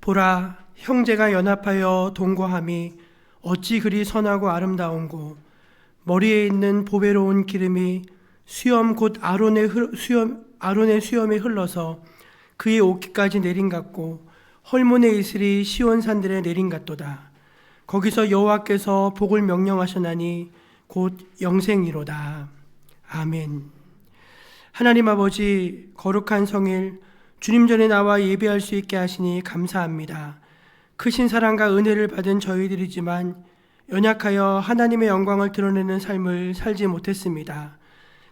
보라, 형제가 연합하여 동거함이 어찌 그리 선하고 아름다운고, 머리에 있는 보배로운 기름이 수염 곧 아론의 수염에 흘러서 그의 옷깃까지 내린 같고, 헐몬의 이슬이 시온 산들에 내린 같도다. 거기서 여호와께서 복을 명령하셨나니 곧 영생이로다. 아멘. 하나님 아버지, 거룩한 성일 주님 전에 나와 예배할 수 있게 하시니 감사합니다. 크신 사랑과 은혜를 받은 저희들이지만 연약하여 하나님의 영광을 드러내는 삶을 살지 못했습니다.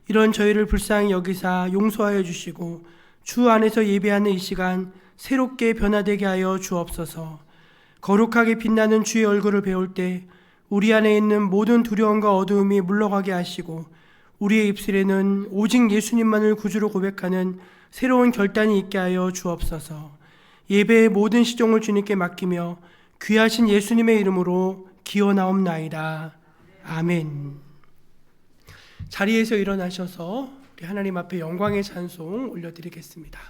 이런 저희를 불쌍히 여기사 용서하여 주시고 주 안에서 예배하는 이 시간 새롭게 변화되게 하여 주옵소서. 거룩하게 빛나는 주의 얼굴을 배울 때 우리 안에 있는 모든 두려움과 어두움이 물러가게 하시고 우리의 입술에는 오직 예수님만을 구주로 고백하는 새로운 결단이 있게 하여 주옵소서. 예배의 모든 시종을 주님께 맡기며 귀하신 예수님의 이름으로 기원하옵나이다. 아멘. 자리에서 일어나셔서 우리 하나님 앞에 영광의 찬송 올려드리겠습니다.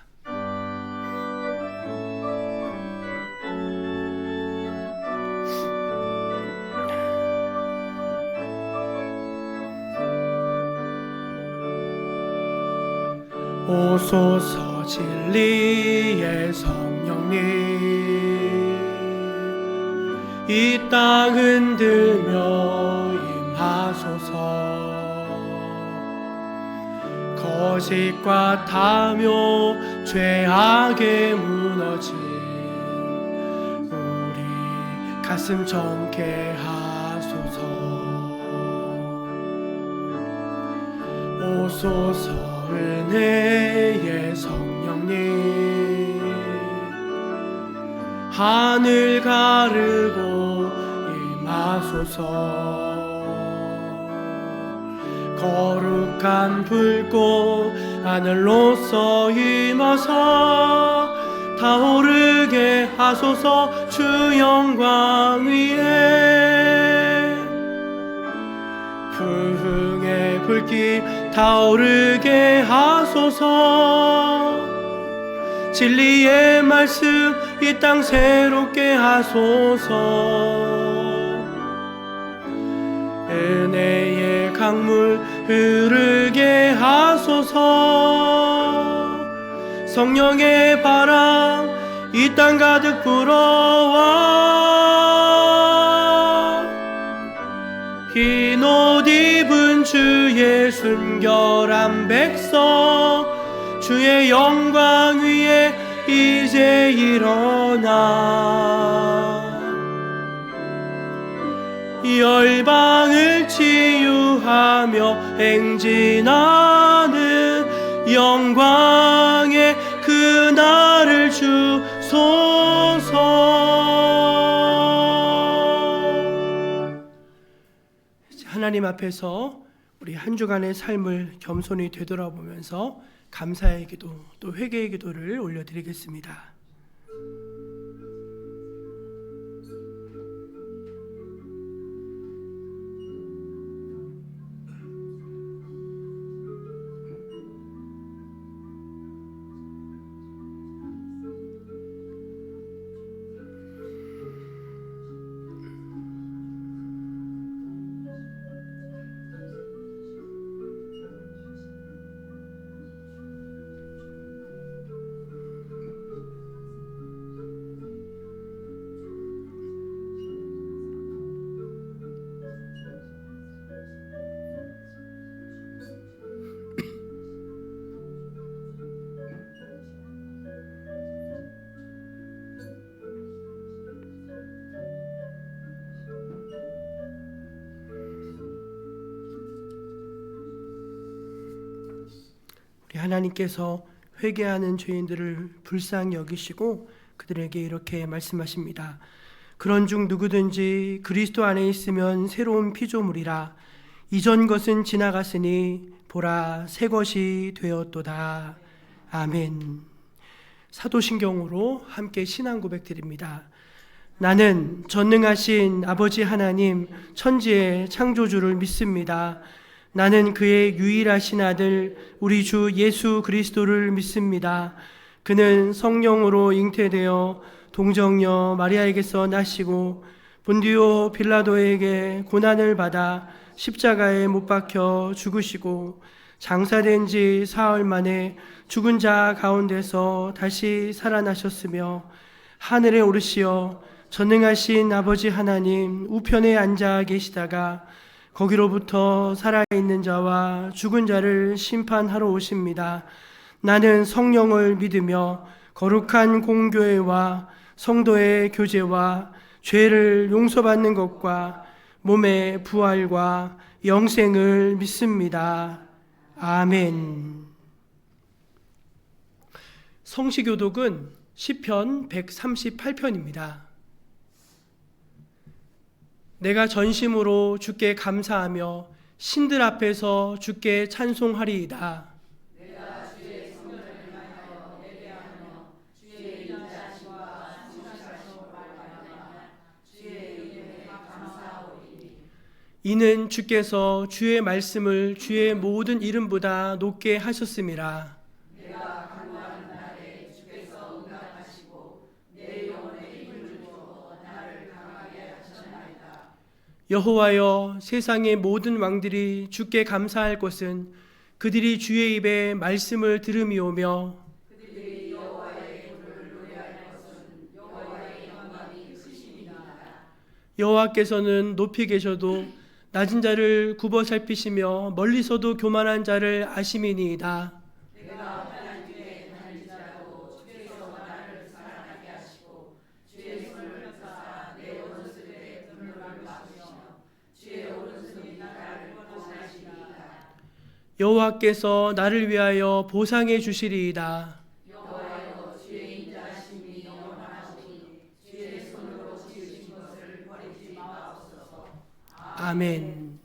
오소서 진리의 성령님, 이 땅 흔들며 임하소서. 거짓과 탐욕 죄악에 무너진 우리 가슴 정케 하소서. 오소서 은혜의 성령님, 하늘 가르고 임하소서. 거룩한 불꽃 하늘로서 임하사 타오르게 하소서. 주 영광 위에 부흥의 불길 타오르게 하소서. 진리의 말씀 이 땅 새롭게 하소서. 은혜의 강물 흐르게 하소서. 성령의 바람 이 땅 가득 불어와 흰 옷 입은 주의 순결한 백성, 주의 영광 위에 이제 일어나 열방을 치유하며 행진하는 영광의 그날을 주소서. 하나님 앞에서 우리 한 주간의 삶을 겸손히 되돌아보면서 감사의 기도 또 회개의 기도를 올려드리겠습니다. 우리 하나님께서 회개하는 죄인들을 불쌍히 여기시고 그들에게 이렇게 말씀하십니다. 그런 중 누구든지 그리스도 안에 있으면 새로운 피조물이라. 이전 것은 지나갔으니 보라 새 것이 되었도다. 아멘. 사도신경으로 함께 신앙 고백 드립니다. 나는 전능하신 아버지 하나님 천지의 창조주를 믿습니다. 나는 그의 유일하신 아들 우리 주 예수 그리스도를 믿습니다. 그는 성령으로 잉태되어 동정녀 마리아에게서 나시고 본디오 빌라도에게 고난을 받아 십자가에 못 박혀 죽으시고 장사된 지 사흘 만에 죽은 자 가운데서 다시 살아나셨으며 하늘에 오르시어 전능하신 아버지 하나님 우편에 앉아 계시다가 거기로부터 살아있는 자와 죽은 자를 심판하러 오십니다. 나는 성령을 믿으며 거룩한 공교회와 성도의 교제와 죄를 용서받는 것과 몸의 부활과 영생을 믿습니다. 아멘. 성시교독은 시편 138편입니다. 내가 전심으로 주께 감사하며 신들 앞에서 주께 찬송하리이다. 내가 주의 성전을 향하여 예배하며 주의 인자하심과 성실하심을 말하며 주의 이름에 감사하오리니. 이는 주께서 주의 말씀을 주의 모든 이름보다 높게 하셨음이라. 내가 간구하는 날에 주께서 응답하시고 내 영혼에 힘을 주어 나를 강하게 하셨나이다. 여호와여, 세상의 모든 왕들이 주께 감사할 것은 그들이 주의 입에 말씀을 들음이오며 그들이 여호와의 도를 노래할 것은 여호와의 영광이 크심이니이다. 여호와께서는 높이 계셔도 낮은 자를 굽어 살피시며 멀리서도 교만한 자를 아심이니이다. 내가 환난 중에 다니는 자도 주께서 나를 살아나게 하시고 주의 손을 펴사 내 오른손에 등을 박으시며 주의 오른손이 나를 보호하시리이다. 여호와께서 나를 위하여 보상해 주시리이다. 여호와여, 주의 인자하심이 영원하시니 주의 손으로 지으신 것을 버리지 마옵소서. 아멘.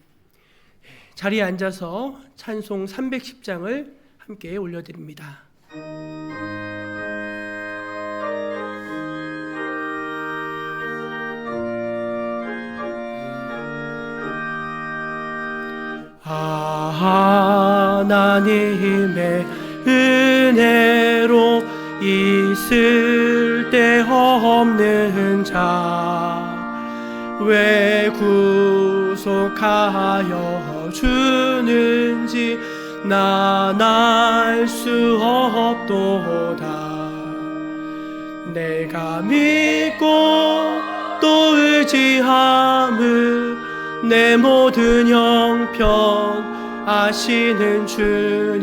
자리에 앉아서 찬송 310장을 함께 올려드립니다. 하나님의 은혜로 있을 데 없는 자 왜 구속하여 주는지 난 알 수 없도다. 내가 믿고 또 의지함을 내 모든 형편 아시는 주님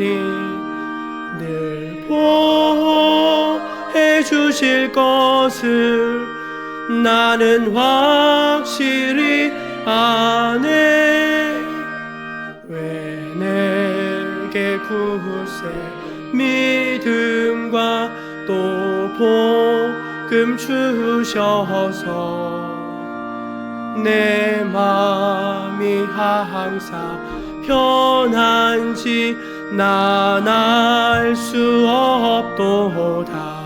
늘 보호해 주실 것을 나는 확실히 아네. 왜 내게 구세 믿음과 또 복음 주셔서 내 마음이 항상 편한지 난 알 수 없도다.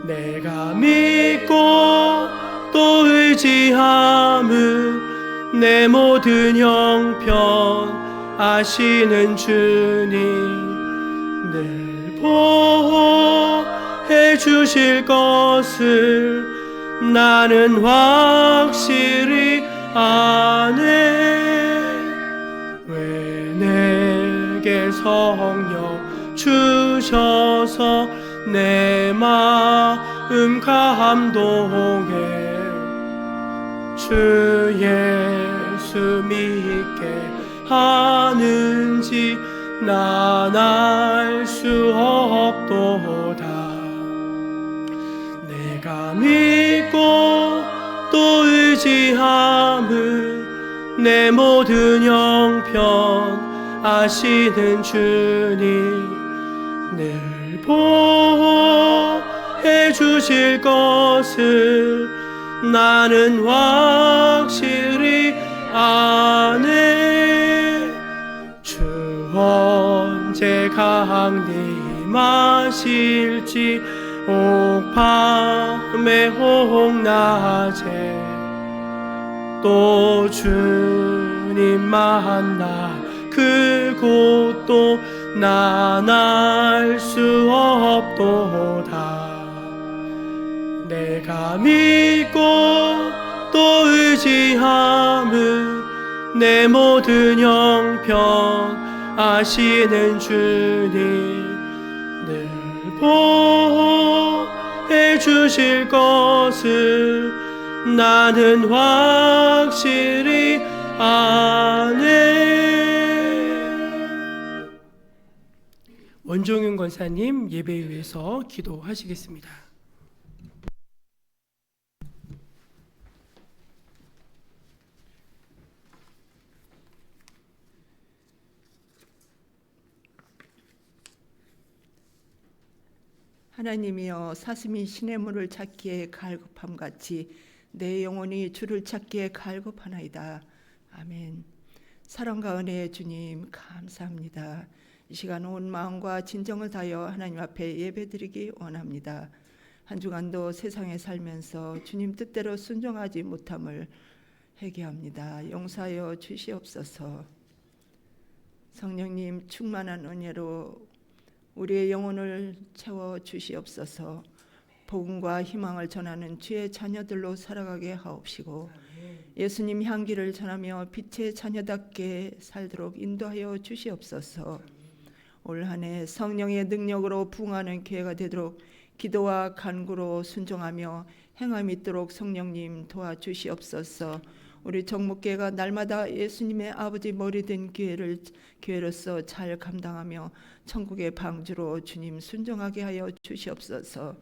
내가 믿고 또 의지함은 내 모든 형편 아시는 주님 늘 보호해 주실 것을 나는 확실히 아네. 왜 내게 성령 주셔서 내 마음 감동해 주 예수 믿게 하는지 난 알 수 없도다. 내가 믿고 또 의지함은 내 모든 형편 아시는 주님 늘 보호해 주실 것을 나는 확실히 아네. 주 언제 강림하실지 옥밤에 홍낮에 또 주님 만나 그곳도 난 알 수 없도다. 내가 믿고 또 의지함은 내 모든 형편 아시는 주님 늘 보호해 주실 것을 나는 확실히 아네. 원종윤 권사님 예배를 위해서 기도하시겠습니다. 하나님이여, 사슴이 시냇물을 찾기에 갈급함같이 내 영혼이 주를 찾기에 갈급하나이다. 아멘. 사랑과 은혜의 주님 감사합니다. 이 시간 온 마음과 진정을 다하여 하나님 앞에 예배드리기 원합니다. 한 주간도 세상에 살면서 주님 뜻대로 순종하지 못함을 회개합니다. 용서하여 주시옵소서. 성령님 충만한 은혜로 우리의 영혼을 채워 주시옵소서. 복음과 희망을 전하는 주의 자녀들로 살아가게 하옵시고 예수님 향기를 전하며 빛의 자녀답게 살도록 인도하여 주시옵소서. 올 한 해 성령의 능력으로 부흥하는 기회가 되도록 기도와 간구로 순종하며 행함이 있도록 성령님 도와주시옵소서. 우리 정목교회가 날마다 예수님의 아버지 머리 된 기회로서 잘 감당하며 천국의 방주로 주님 순종하게 하여 주시옵소서.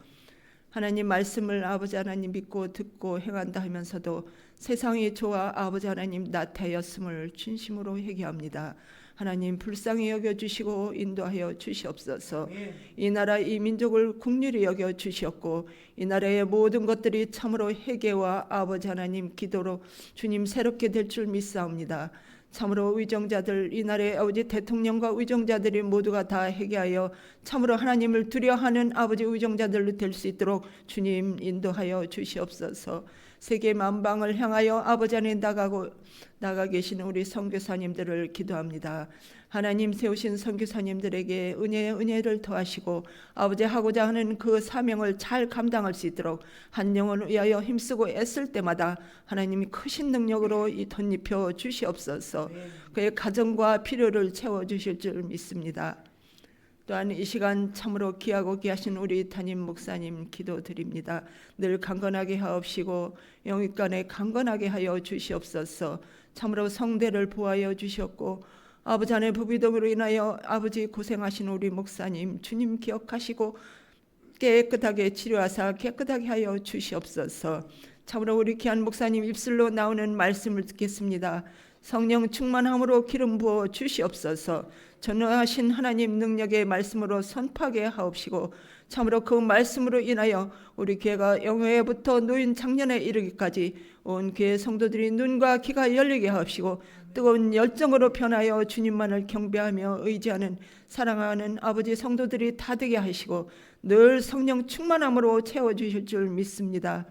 하나님 말씀을 아버지 하나님 믿고 듣고 행한다 하면서도 세상이 좋아 아버지 하나님 나태하였음을 진심으로 회개합니다. 하나님 불쌍히 여겨주시고 인도하여 주시옵소서. 이 나라 이 민족을 긍휼히 여겨주시옵고 이 나라의 모든 것들이 참으로 회개와 아버지 하나님 기도로 주님 새롭게 될 줄 믿사옵니다. 참으로 위정자들, 이 나라의 아버지 대통령과 위정자들이 모두가 다 회개하여 참으로 하나님을 두려워하는 아버지 위정자들로 될 수 있도록 주님 인도하여 주시옵소서. 세계 만방을 향하여 아버지 안에 나가 계시는 우리 선교사님들을 기도합니다. 하나님 세우신 선교사님들에게 은혜를 더하시고 아버지 하고자 하는 그 사명을 잘 감당할 수 있도록 한 영혼을 위하여 힘쓰고 애쓸 때마다 하나님이 크신 능력으로 이 덧입혀 주시옵소서. 그의 가정과 필요를 채워주실 줄 믿습니다. 또한 이 시간 참으로 귀하고 귀하신 우리 담임 목사님 기도드립니다. 늘 강건하게 하옵시고 영육간에 강건하게 하여 주시옵소서. 참으로 성대를 보호하여 주셨고 아버지 안의 부비동으로 인하여 아버지 고생하신 우리 목사님 주님 기억하시고 깨끗하게 치료하사 깨끗하게 하여 주시옵소서. 참으로 우리 귀한 목사님 입술로 나오는 말씀을 듣겠습니다. 성령 충만함으로 기름 부어 주시옵소서. 전능하신 하나님 능력의 말씀으로 선포하게 하옵시고 참으로 그 말씀으로 인하여 우리 교회가 영예부터 노인 장년에 이르기까지 온 교회 성도들이 눈과 귀가 열리게 하옵시고 뜨거운 열정으로 변하여 주님만을 경배하며 의지하는 사랑하는 아버지 성도들이 다 되게 하시고 늘 성령 충만함으로 채워주실 줄 믿습니다.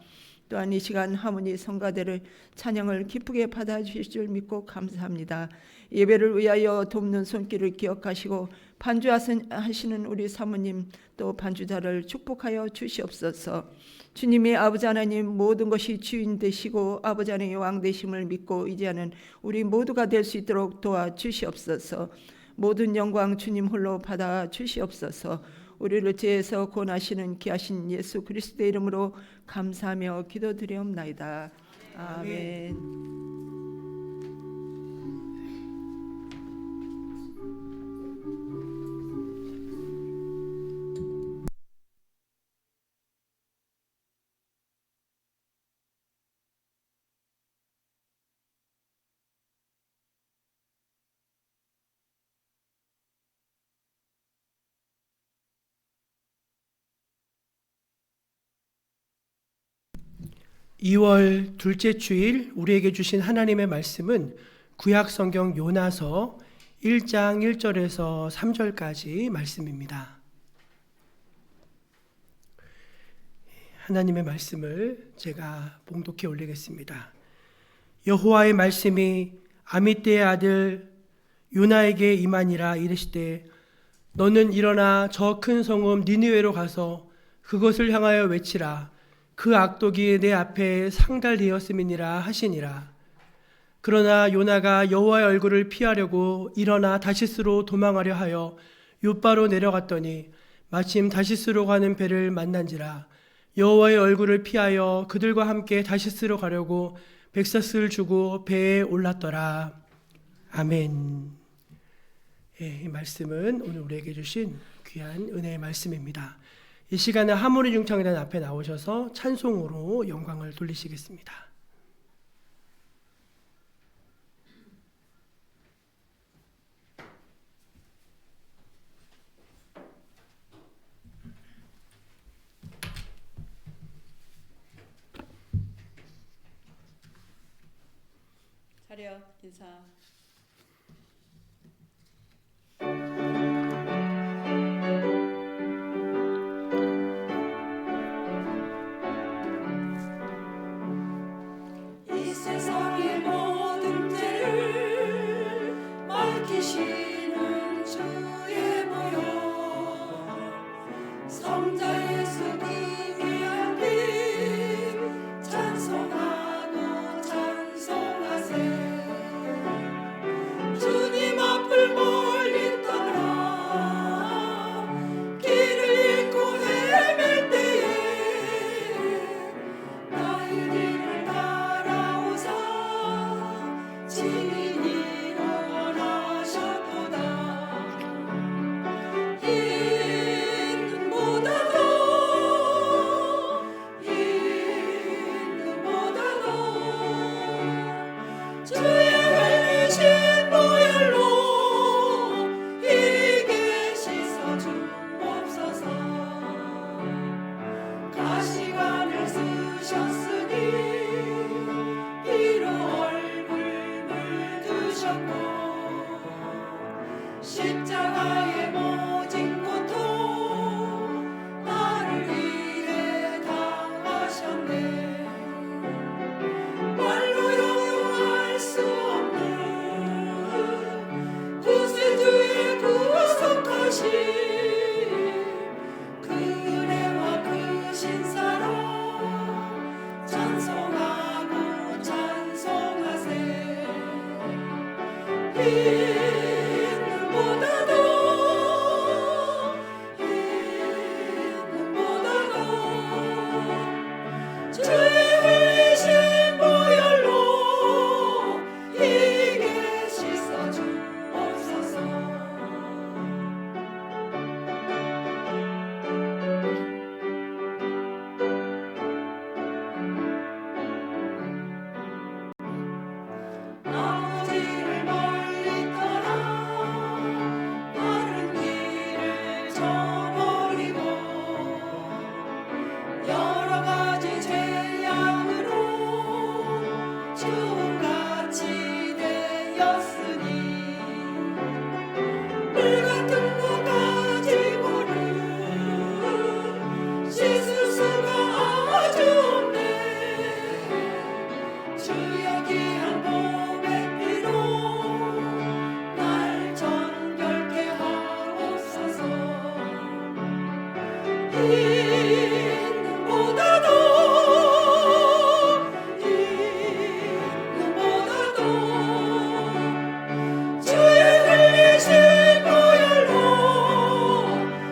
또한 이 시간 하모니 성가대를 찬양을 기쁘게 받아주실 줄 믿고 감사합니다. 예배를 위하여 돕는 손길을 기억하시고 반주하시는 우리 사모님 또 반주자를 축복하여 주시옵소서. 주님이 아버지 하나님 모든 것이 주인 되시고 아버지 하나님의 왕 되심을 믿고 의지하는 우리 모두가 될 수 있도록 도와주시옵소서. 모든 영광 주님 홀로 받아 주시옵소서. 우리를 죄에서 구원하시는 귀하신 예수 그리스도의 이름으로 감사하며 기도드리옵나이다. 아멘. 2월 둘째 주일 우리에게 주신 하나님의 말씀은 구약 성경 요나서 1장 1절에서 3절까지 말씀입니다. 하나님의 말씀을 제가 봉독해 올리겠습니다. 여호와의 말씀이 아미떼의 아들 요나에게 임하니라. 이르시되 너는 일어나 저 큰 성읍 니느웨로 가서 그것을 향하여 외치라. 그 악독이 내 앞에 상달되었음이니라 하시니라. 그러나 요나가 여호와의 얼굴을 피하려고 일어나 다시스로 도망하려 하여 욥바로 내려갔더니 마침 다시스로 가는 배를 만난지라. 여호와의 얼굴을 피하여 그들과 함께 다시스로 가려고 백사스를 주고 배에 올랐더라. 아멘. 이 말씀은 오늘 우리에게 주신 귀한 은혜의 말씀입니다. 이 시간에 하모니 중창단 앞에 나오셔서 찬송으로 영광을 돌리시겠습니다. 차렷 인사. 이 세상의 모든 죄를 밝히시는 주의 모여 성자 예수님의 앞에 찬송하고 찬송하세. 주님 앞을 멀리 떠나 길을 잃고 헤맬 때에 나의 길을 따라오사 증인이 원하셨도다. 있는보다도 주의 흘리신 보혈로 이게 씻어 주옵소서. 가시관을 쓰셨으니 피로 얼굴 물드셨고 십자가의 모진 고통 나를 위해 당하셨네. 말로 형용할 수 없는 구세주의 구속하심 그 은혜와 크신 사랑 찬송하고 찬송하세. 있는보다도 주의 흘리신 보혈로 이게 씻어 주옵소서. 아버지를 멀리 떠나 다른 길을 저버리고 여러 가지 죄악으로 주같이 되었으니 물 같은 것 가지고는 씻을 수가 아주 없네. 주여 귀한 보배 피로 날 정결케 하옵소서. 있는보다도 주의 흘리신 보혈로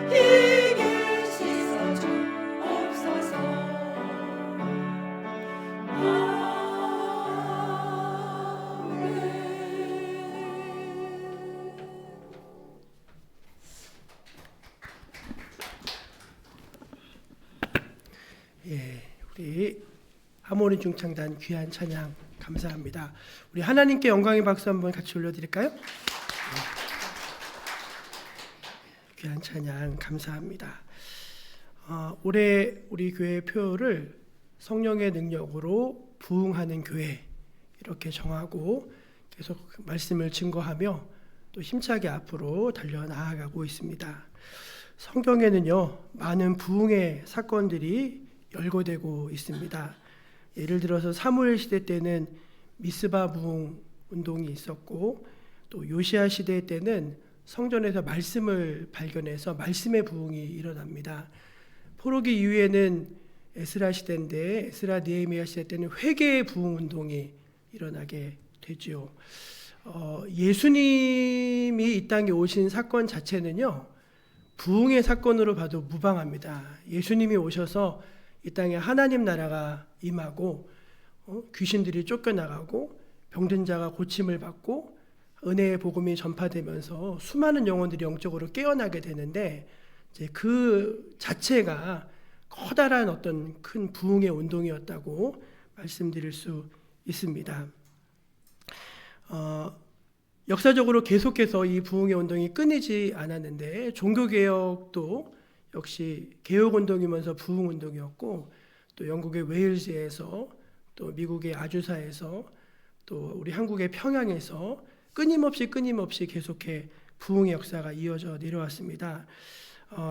이게 씻어 주옵소서. 우리 하모니 중창단 귀한 찬양 감사합니다. 우리 하나님께 영광의 박수 한번 같이 올려드릴까요? 귀한 찬양 감사합니다. 올해 우리 교회 표어를 성령의 능력으로 부흥하는 교회 이렇게 정하고 계속 말씀을 증거하며 또 힘차게 앞으로 달려나가고 있습니다. 성경에는요 많은 부흥의 사건들이 열거되고 있습니다. 예를 들어서 사무엘 시대 때는 미스바 부흥 운동이 있었고 또 요시야 시대 때는 성전에서 말씀을 발견해서 말씀의 부흥이 일어납니다. 포로기 이후에는 에스라 시대인데 에스라 느헤미야 시대 때는 회개의 부흥 운동이 일어나게 되죠. 예수님이 이 땅에 오신 사건 자체는요, 부흥의 사건으로 봐도 무방합니다. 예수님이 오셔서 이 땅에 하나님 나라가 임하고 귀신들이 쫓겨나가고 병든 자가 고침을 받고 은혜의 복음이 전파되면서 수많은 영혼들이 영적으로 깨어나게 되는데, 이제 그 자체가 커다란 어떤 큰 부흥의 운동이었다고 말씀드릴 수 있습니다. 역사적으로 계속해서 이 부흥의 운동이 끊이지 않았는데, 종교개혁도 역시 개혁운동이면서 부흥운동이었고, 또 영국의 웨일즈에서, 또 미국의 아주사에서, 또 우리 한국의 평양에서 끊임없이 계속해 부흥의 역사가 이어져 내려왔습니다.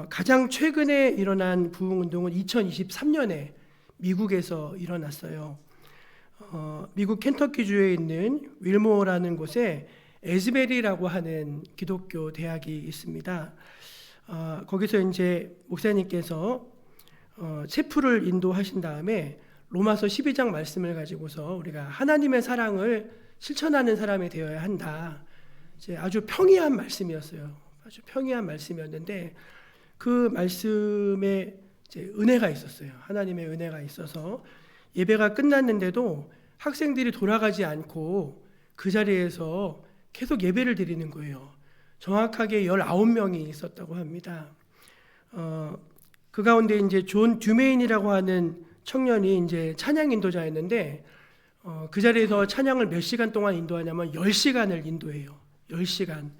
가장 최근에 일어난 부흥운동은 2023년에 미국에서 일어났어요. 미국 켄터키주에 있는 윌모어라는 곳에 에즈베리라고 하는 기독교 대학이 있습니다. 거기서 이제 목사님께서 체프를 인도하신 다음에 로마서 12장 말씀을 가지고서 우리가 하나님의 사랑을 실천하는 사람이 되어야 한다. 이제 아주 평이한 말씀이었어요. 아주 평이한 말씀이었는데, 그 말씀에 이제 은혜가 있었어요. 하나님의 은혜가 있어서 예배가 끝났는데도 학생들이 돌아가지 않고 그 자리에서 계속 예배를 드리는 거예요. 정확하게 19명이 있었다고 합니다. 그 가운데 이제 존 듀메인이라고 하는 청년이 이제 찬양 인도자였는데, 그 자리에서 찬양을 몇 시간 동안 인도하냐면 10시간을 인도해요. 10시간.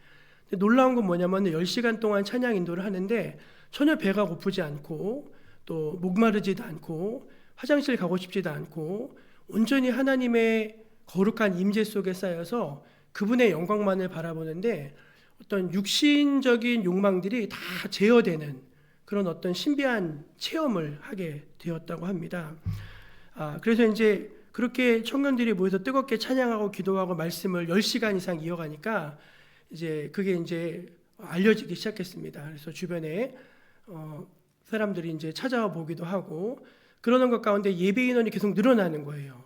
근데 놀라운 건 뭐냐면 10시간 동안 찬양 인도를 하는데 전혀 배가 고프지 않고, 또 목마르지도 않고, 화장실 가고 싶지도 않고, 온전히 하나님의 거룩한 임재 속에 쌓여서 그분의 영광만을 바라보는데, 어떤 육신적인 욕망들이 다 제어되는 그런 어떤 신비한 체험을 하게 되었다고 합니다. 그래서 이제 그렇게 청년들이 모여서 뜨겁게 찬양하고 기도하고 말씀을 10시간 이상 이어가니까 이제 그게 이제 알려지기 시작했습니다. 그래서 주변에 사람들이 이제 찾아와 보기도 하고, 그러는 것 가운데 예배 인원이 계속 늘어나는 거예요.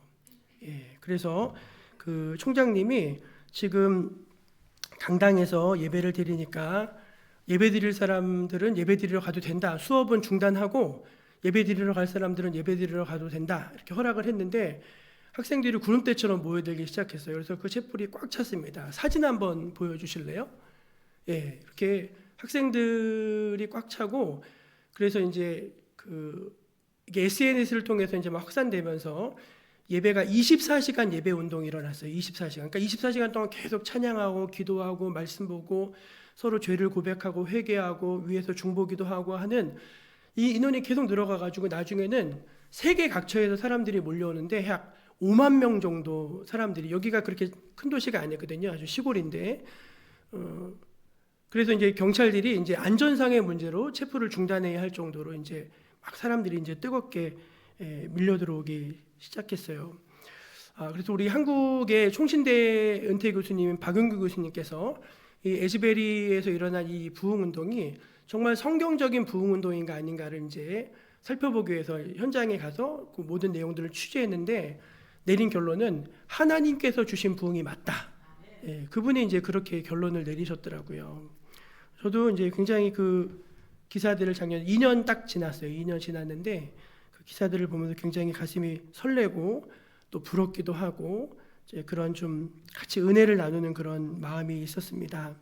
예, 그래서 그 총장님이 지금 강당에서 예배를 드리니까 예배 드릴 사람들은 예배 드리러 가도 된다. 수업은 중단하고 예배 드리러 갈 사람들은 예배 드리러 가도 된다. 이렇게 허락을 했는데 학생들이 구름대처럼 모여들기 시작했어요. 그래서 그 촛불이 꽉 찼습니다. 사진 한번 보여주실래요? 예, 이렇게 학생들이 꽉 차고, 그래서 이제 이게 SNS를 통해서 이제 막 확산되면서 예배가 24시간 예배 운동이 일어났어요. 24시간. 그러니까 24시간 동안 계속 찬양하고 기도하고 말씀 보고 서로 죄를 고백하고 회개하고 위에서 중보기도 하고 하는 이 인원이 계속 늘어가 가지고 나중에는 세계 각처에서 사람들이 몰려오는데 약 5만 명 정도 사람들이, 여기가 그렇게 큰 도시가 아니거든요. 아주 시골인데, 그래서 이제 경찰들이 이제 안전상의 문제로 체포를 중단해야 할 정도로 이제 막 사람들이 이제 뜨겁게 밀려 들어오기 시작했어요. 그래서 우리 한국의 총신대 은퇴 교수님 박윤규 교수님께서 이 에즈베리에서 일어난 이 부흥 운동이 정말 성경적인 부흥 운동인가 아닌가를 이제 살펴보기 위해서 현장에 가서 그 모든 내용들을 취재했는데 내린 결론은 하나님께서 주신 부흥이 맞다. 예, 그분이 이제 그렇게 결론을 내리셨더라고요. 저도 이제 굉장히 그 기사들을 작년 2년 딱 지났어요. 2년 지났는데 그 기사들을 보면서 굉장히 가슴이 설레고 또 부럽기도 하고 이제 그런 좀 같이 은혜를 나누는 그런 마음이 있었습니다.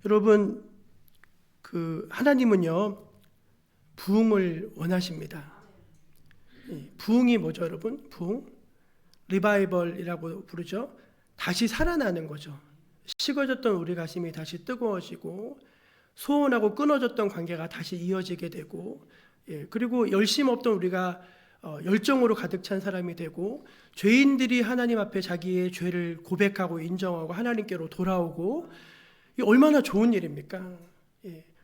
여러분, 그 하나님은요 부흥을 원하십니다. 부흥이 뭐죠, 여러분? 부흥, 리바이벌이라고 부르죠. 다시 살아나는 거죠. 식어졌던 우리 가슴이 다시 뜨거워지고 소원하고 끊어졌던 관계가 다시 이어지게 되고, 그리고 열심 없던 우리가 열정으로 가득 찬 사람이 되고, 죄인들이 하나님 앞에 자기의 죄를 고백하고 인정하고 하나님께로 돌아오고, 이 얼마나 좋은 일입니까?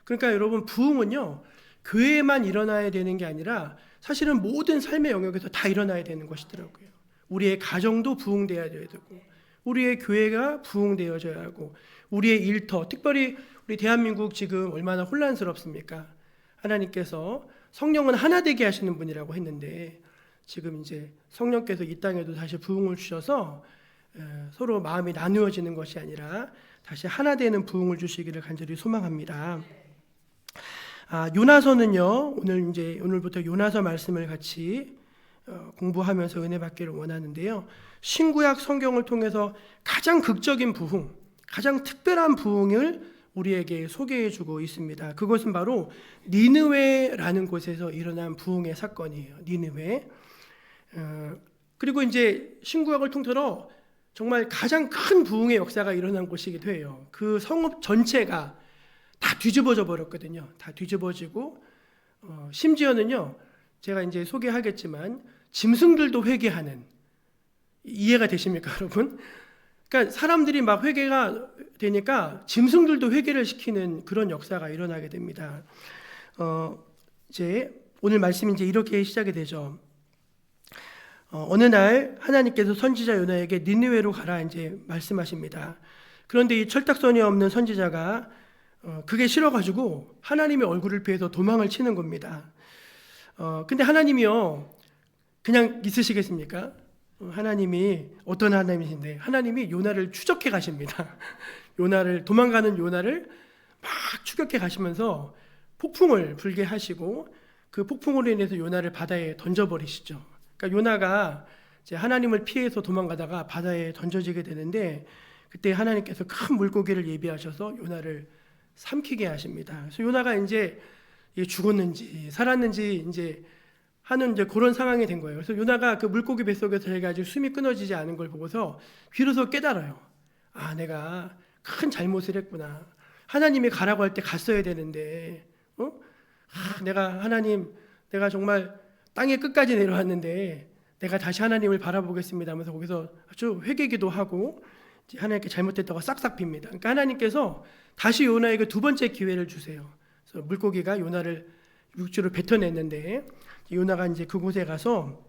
그러니까 여러분, 부흥은요 교회에만 일어나야 되는 게 아니라 사실은 모든 삶의 영역에서 다 일어나야 되는 것이더라고요. 우리의 가정도 부흥되어야 되고, 우리의 교회가 부흥되어져야 하고, 우리의 일터, 특별히 우리 대한민국 지금 얼마나 혼란스럽습니까? 하나님께서 성령은 하나 되게 하시는 분이라고 했는데 지금 이제 성령께서 이 땅에도 다시 부흥을 주셔서 서로 마음이 나누어지는 것이 아니라 다시 하나 되는 부흥을 주시기를 간절히 소망합니다. 요나서는요, 오늘부터 요나서 말씀을 같이 공부하면서 은혜 받기를 원하는데요. 신구약 성경을 통해서 가장 극적인 부흥, 가장 특별한 부흥을 우리에게 소개해 주고 있습니다. 그것은 바로 니느웨라는 곳에서 일어난 부흥의 사건이에요. 니느웨. 그리고 이제 신구약을 통틀어 정말 가장 큰 부흥의 역사가 일어난 곳이기도 해요. 그 성읍 전체가 다 뒤집어져 버렸거든요. 다 뒤집어지고 심지어는요, 제가 이제 소개하겠지만 짐승들도 회개하는, 이해가 되십니까, 여러분? 그러니까 사람들이 막 회개가 되니까 짐승들도 회개를 시키는 그런 역사가 일어나게 됩니다. 이제 오늘 말씀이 이제 이렇게 시작이 되죠. 어느 날 하나님께서 선지자 요나에게 니느웨로 가라 이제 말씀하십니다. 그런데 이 철딱서니 없는 선지자가 그게 싫어가지고 하나님의 얼굴을 피해서 도망을 치는 겁니다. 근데 하나님이요, 그냥 있으시겠습니까? 하나님이 어떤 하나님이신데 하나님이 요나를 추적해 가십니다. 도망가는 요나를 막 추격해 가시면서 폭풍을 불게 하시고 그 폭풍으로 인해서 요나를 바다에 던져버리시죠. 그러니까 요나가 이제 하나님을 피해서 도망가다가 바다에 던져지게 되는데 그때 하나님께서 큰 물고기를 예비하셔서 요나를 삼키게 하십니다. 그래서 요나가 이제 죽었는지 살았는지 이제 하는 이제 그런 상황이 된 거예요. 그래서 요나가 그 물고기 뱃속에서 자기가 아직 숨이 끊어지지 않은 걸 보고서 비로소 깨달아요. 내가 큰 잘못을 했구나. 하나님이 가라고 할 때 갔어야 되는데, 내가 정말 땅의 끝까지 내려왔는데 내가 다시 하나님을 바라보겠습니다 하면서 거기서 아주 회개기도 하고 하나님께 잘못됐다고 싹싹 빕니다. 그러니까 하나님께서 다시 요나에게 두 번째 기회를 주세요. 그래서 물고기가 요나를 육지로 뱉어냈는데 요나가 이제 그곳에 가서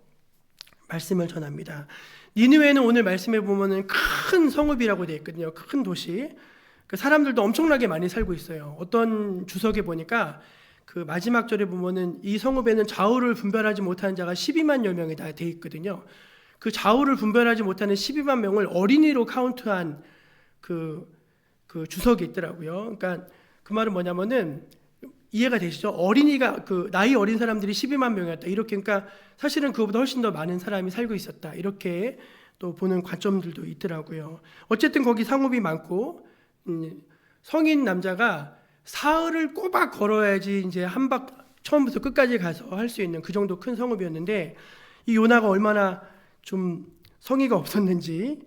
말씀을 전합니다. 니느웨는 오늘 말씀해 보면은 큰 성읍이라고 되어 있거든요. 큰 도시. 그 사람들도 엄청나게 많이 살고 있어요. 어떤 주석에 보니까 그 마지막 절에 보면은 이 성읍에는 좌우를 분별하지 못하는 자가 12만여 명이 다 되어 있거든요. 그 좌우를 분별하지 못하는 12만 명을 어린이로 카운트한 그 주석이 있더라고요. 그러니까 그 말은 뭐냐면은 이해가 되시죠? 어린이가 그 나이 어린 사람들이 12만 명이었다. 이렇게 그러니까 사실은 그보다 훨씬 더 많은 사람이 살고 있었다. 이렇게 또 보는 관점들도 있더라고요. 어쨌든 거기 상업이 많고 성인 남자가 사흘을 꼬박 걸어야지 이제 처음부터 끝까지 가서 할 수 있는 그 정도 큰 성읍이었는데 이 요나가 얼마나 좀 성의가 없었는지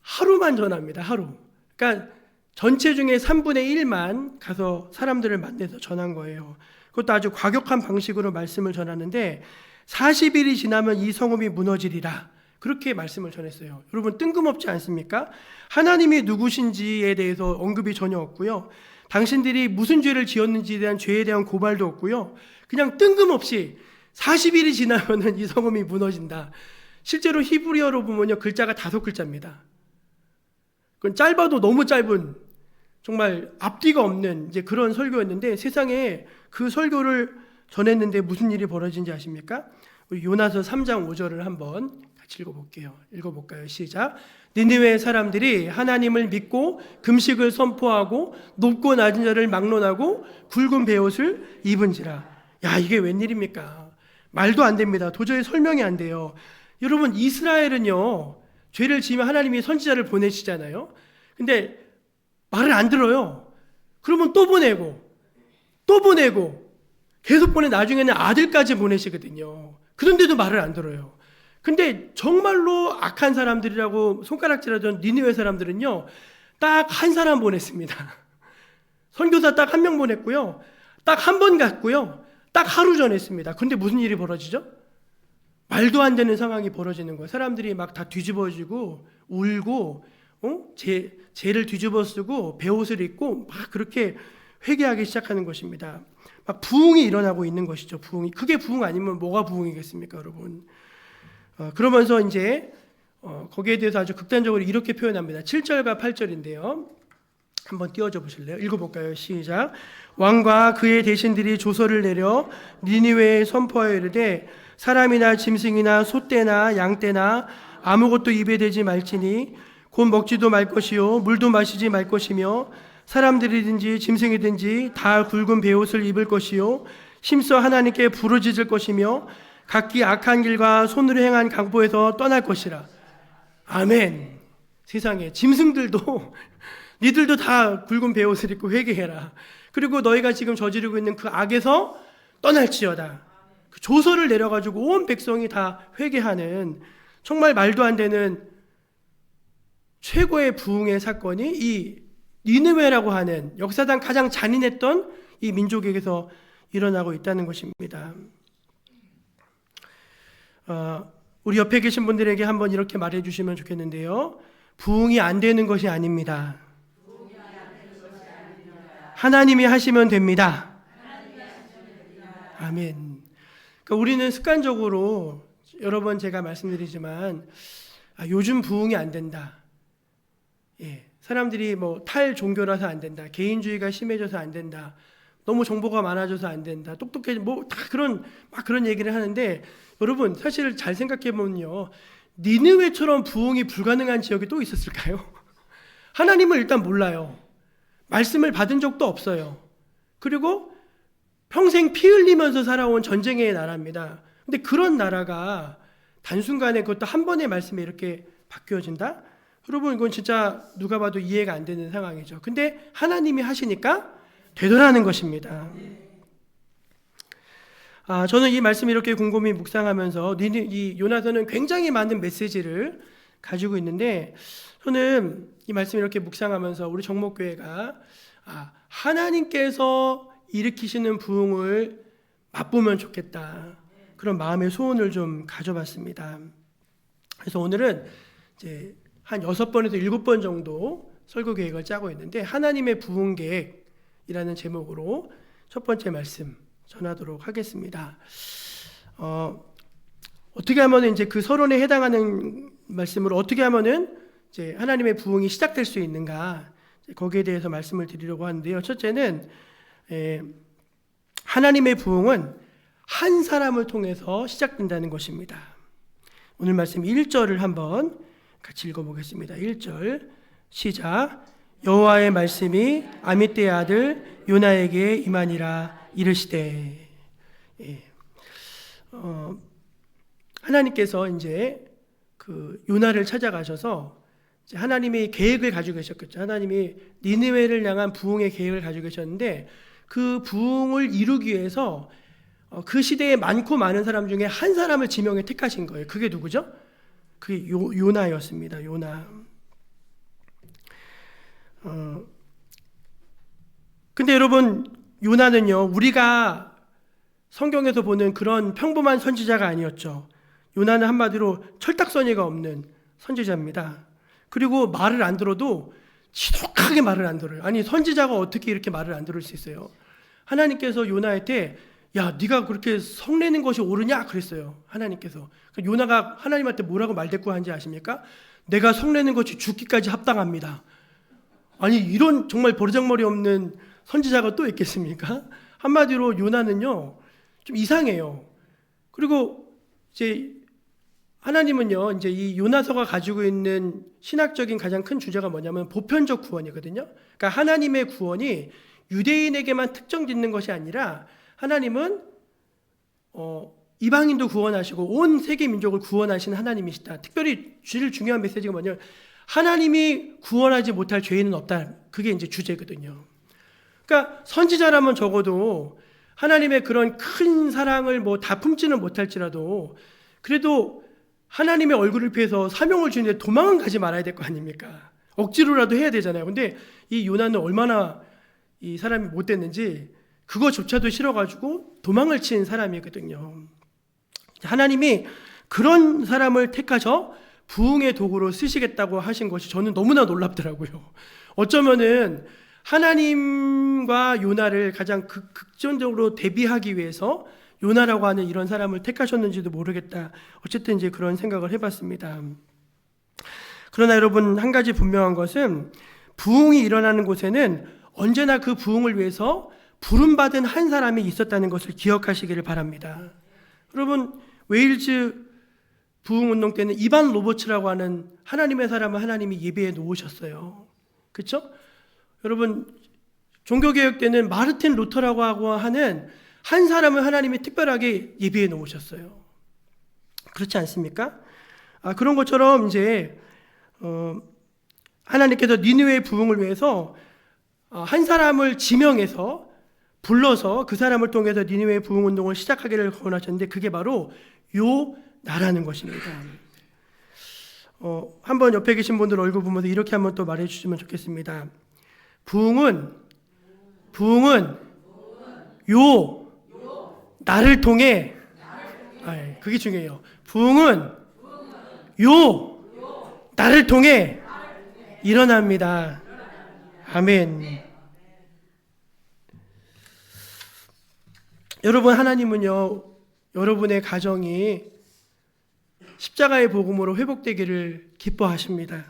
하루만 전합니다. 하루. 그러니까 전체 중에 3분의 1만 가서 사람들을 만나서 전한 거예요. 그것도 아주 과격한 방식으로 말씀을 전하는데 40일이 지나면 이 성읍이 무너지리라. 그렇게 말씀을 전했어요. 여러분 뜬금없지 않습니까? 하나님이 누구신지에 대해서 언급이 전혀 없고요. 당신들이 무슨 죄를 지었는지에 대한 죄에 대한 고발도 없고요. 그냥 뜬금없이 40일이 지나면 이 성읍이 무너진다. 실제로 히브리어로 보면요, 글자가 5글자입니다. 그건 짧아도 너무 짧은 정말 앞뒤가 없는 이제 그런 설교였는데 세상에 그 설교를 전했는데 무슨 일이 벌어진지 아십니까? 우리 요나서 3장 5절을 한번 같이 읽어볼게요. 읽어볼까요? 시작. 니느웨 사람들이 하나님을 믿고 금식을 선포하고 높고 낮은 자를 막론하고 굵은 베옷을 입은지라. 야, 이게 웬일입니까? 말도 안 됩니다. 도저히 설명이 안 돼요. 여러분 이스라엘은요, 죄를 지으면 하나님이 선지자를 보내시잖아요. 근데 말을 안 들어요. 그러면 또 보내고 계속 나중에는 아들까지 보내시거든요. 그런데도 말을 안 들어요. 근데 정말로 악한 사람들이라고 손가락질하던 니느웨 사람들은요, 딱 한 사람 보냈습니다. 선교사 딱 한 명 보냈고요. 딱 한 번 갔고요. 딱 하루 전했습니다. 근데 무슨 일이 벌어지죠? 말도 안 되는 상황이 벌어지는 거예요. 사람들이 막 다 뒤집어지고 울고 죄를 뒤집어 쓰고 베옷을 입고 막 그렇게 회개하기 시작하는 것입니다. 막 부흥이 일어나고 있는 것이죠. 부흥이. 그게 부흥 아니면 뭐가 부흥이겠습니까, 여러분? 그러면서 이제 거기에 대해서 아주 극단적으로 이렇게 표현합니다. 7절과 8절인데요. 한번 띄워줘 보실래요? 읽어볼까요? 시작. 왕과 그의 대신들이 조서를 내려 니느웨에 선포하여 이르되 사람이나 짐승이나 소떼나 양떼나 아무것도 입에 대지 말지니 곧 먹지도 말 것이요 물도 마시지 말 것이며 사람들이든지 짐승이든지 다 굵은 베옷을 입을 것이요 힘써 하나님께 부르짖을 것이며 각기 악한 길과 손으로 행한 강보에서 떠날 것이라. 아멘. 세상에 짐승들도 니들도 다 굵은 베옷을 입고 회개해라. 그리고 너희가 지금 저지르고 있는 그 악에서 떠날지어다. 그 조서를 내려가지고 온 백성이 다 회개하는 정말 말도 안 되는 최고의 부흥의 사건이 이 니느웨라고 하는 역사상 가장 잔인했던 이 민족에게서 일어나고 있다는 것입니다. 우리 옆에 계신 분들에게 한번 이렇게 말해 주시면 좋겠는데요. 부흥이 안 되는 것이 아닙니다. 하나님이 하시면 됩니다. 아멘. 그러니까 우리는 습관적으로 여러 번 제가 말씀드리지만 요즘 부흥이 안 된다. 사람들이 뭐 탈종교라서 안 된다. 개인주의가 심해져서 안 된다. 너무 정보가 많아져서 안 된다. 똑똑해 뭐 다 그런 얘기를 하는데 여러분 사실 잘 생각해 보면요. 니느웨처럼 부흥이 불가능한 지역이 또 있었을까요? 하나님을 일단 몰라요. 말씀을 받은 적도 없어요. 그리고 평생 피 흘리면서 살아온 전쟁의 나라입니다. 근데 그런 나라가 단순간에 그것도 한 번의 말씀에 이렇게 바뀌어진다? 여러분 이건 진짜 누가 봐도 이해가 안 되는 상황이죠. 근데 하나님이 하시니까 되더라는 것입니다. 저는 이 말씀 이렇게 곰곰이 묵상하면서 이 요나서는 굉장히 많은 메시지를 가지고 있는데 저는 이 말씀 이렇게 묵상하면서 우리 정목교회가 하나님께서 일으키시는 부흥을 맛보면 좋겠다. 그런 마음의 소원을 좀 가져봤습니다. 그래서 오늘은 이제 한 6번에서 7번 정도 설교 계획을 짜고 있는데 하나님의 부흥 계획이라는 제목으로 첫 번째 말씀 전하도록 하겠습니다. 어떻게 하면 이제 그 서론에 해당하는 말씀으로 어떻게 하면은 이제 하나님의 부흥이 시작될 수 있는가 거기에 대해서 말씀을 드리려고 하는데요. 첫째는 하나님의 부흥은 한 사람을 통해서 시작된다는 것입니다. 오늘 말씀 1절을 한번 같이 읽어보겠습니다. 1절 시작. 여호와의 말씀이 아미떼의 아들 요나에게 임하니라 이르시되. 하나님께서 이제 그 요나를 찾아가셔서 이제 하나님이 계획을 가지고 계셨겠죠. 하나님이 니느웨를 향한 부흥의 계획을 가지고 계셨는데 그 부흥을 이루기 위해서 그 시대에 많고 많은 사람 중에 한 사람을 지명해 택하신 거예요. 그게 누구죠? 그게 요나였습니다. 요나. 근데 여러분 요나는요 우리가 성경에서 보는 그런 평범한 선지자가 아니었죠. 요나는 한마디로 철딱서니가 없는 선지자입니다. 그리고 말을 안 들어도 지독하게 말을 안 들어요. 아니 선지자가 어떻게 이렇게 말을 안 들을 수 있어요? 하나님께서 요나한테 야 네가 그렇게 성내는 것이 옳으냐 그랬어요. 하나님께서. 요나가 하나님한테 뭐라고 말대꾸한지 아십니까? 내가 성내는 것이 죽기까지 합당합니다. 아니 이런 정말 버르장머리 없는 선지자가 또 있겠습니까? 한마디로 요나는요 좀 이상해요. 그리고 이제 하나님은요 이제 이 요나서가 가지고 있는 신학적인 가장 큰 주제가 뭐냐면 보편적 구원이거든요. 그러니까 하나님의 구원이 유대인에게만 특정짓는 것이 아니라 하나님은 이방인도 구원하시고 온 세계 민족을 구원하시는 하나님이시다. 특별히 제일 중요한 메시지가 뭐냐면 하나님이 구원하지 못할 죄인은 없다. 그게 이제 주제거든요. 그러니까 선지자라면 적어도 하나님의 그런 큰 사랑을 뭐 다 품지는 못할지라도 그래도 하나님의 얼굴을 피해서 사명을 주는데 도망은 가지 말아야 될 거 아닙니까? 억지로라도 해야 되잖아요. 근데 이 요나는 얼마나 이 사람이 못됐는지 그거조차도 싫어가지고 도망을 친 사람이거든요. 하나님이 그런 사람을 택하셔 부흥의 도구로 쓰시겠다고 하신 것이 저는 너무나 놀랍더라고요. 어쩌면은 하나님과 요나를 가장 극전적으로 대비하기 위해서 요나라고 하는 이런 사람을 택하셨는지도 모르겠다. 어쨌든 이제 그런 생각을 해봤습니다. 그러나 여러분 한 가지 분명한 것은 부흥이 일어나는 곳에는 언제나 그 부흥을 위해서 부름받은 한 사람이 있었다는 것을 기억하시기를 바랍니다. 여러분, 웨일즈 부흥운동 때는 이반 로버츠라고 하는 하나님의 사람을 하나님이 예배해 놓으셨어요. 그렇죠? 여러분, 종교개혁 때는 마르틴 루터라고 하는 한 사람을 하나님이 특별하게 예배해 놓으셨어요. 그렇지 않습니까? 그런 것처럼 이제 하나님께서 니느웨의 부흥을 위해서 한 사람을 지명해서 불러서 그 사람을 통해서 니느웨의 부흥 운동을 시작하기를 권하셨는데 그게 바로 요나라는 것입니다. 한번 옆에 계신 분들 얼굴 보면서 이렇게 한번 또 말해 주시면 좋겠습니다. 부흥은 요 나를 통해 그게 중요해요. 부흥은 요 나를 통해 일어납니다. 아멘. 여러분, 하나님은요, 여러분의 가정이 십자가의 복음으로 회복되기를 기뻐하십니다.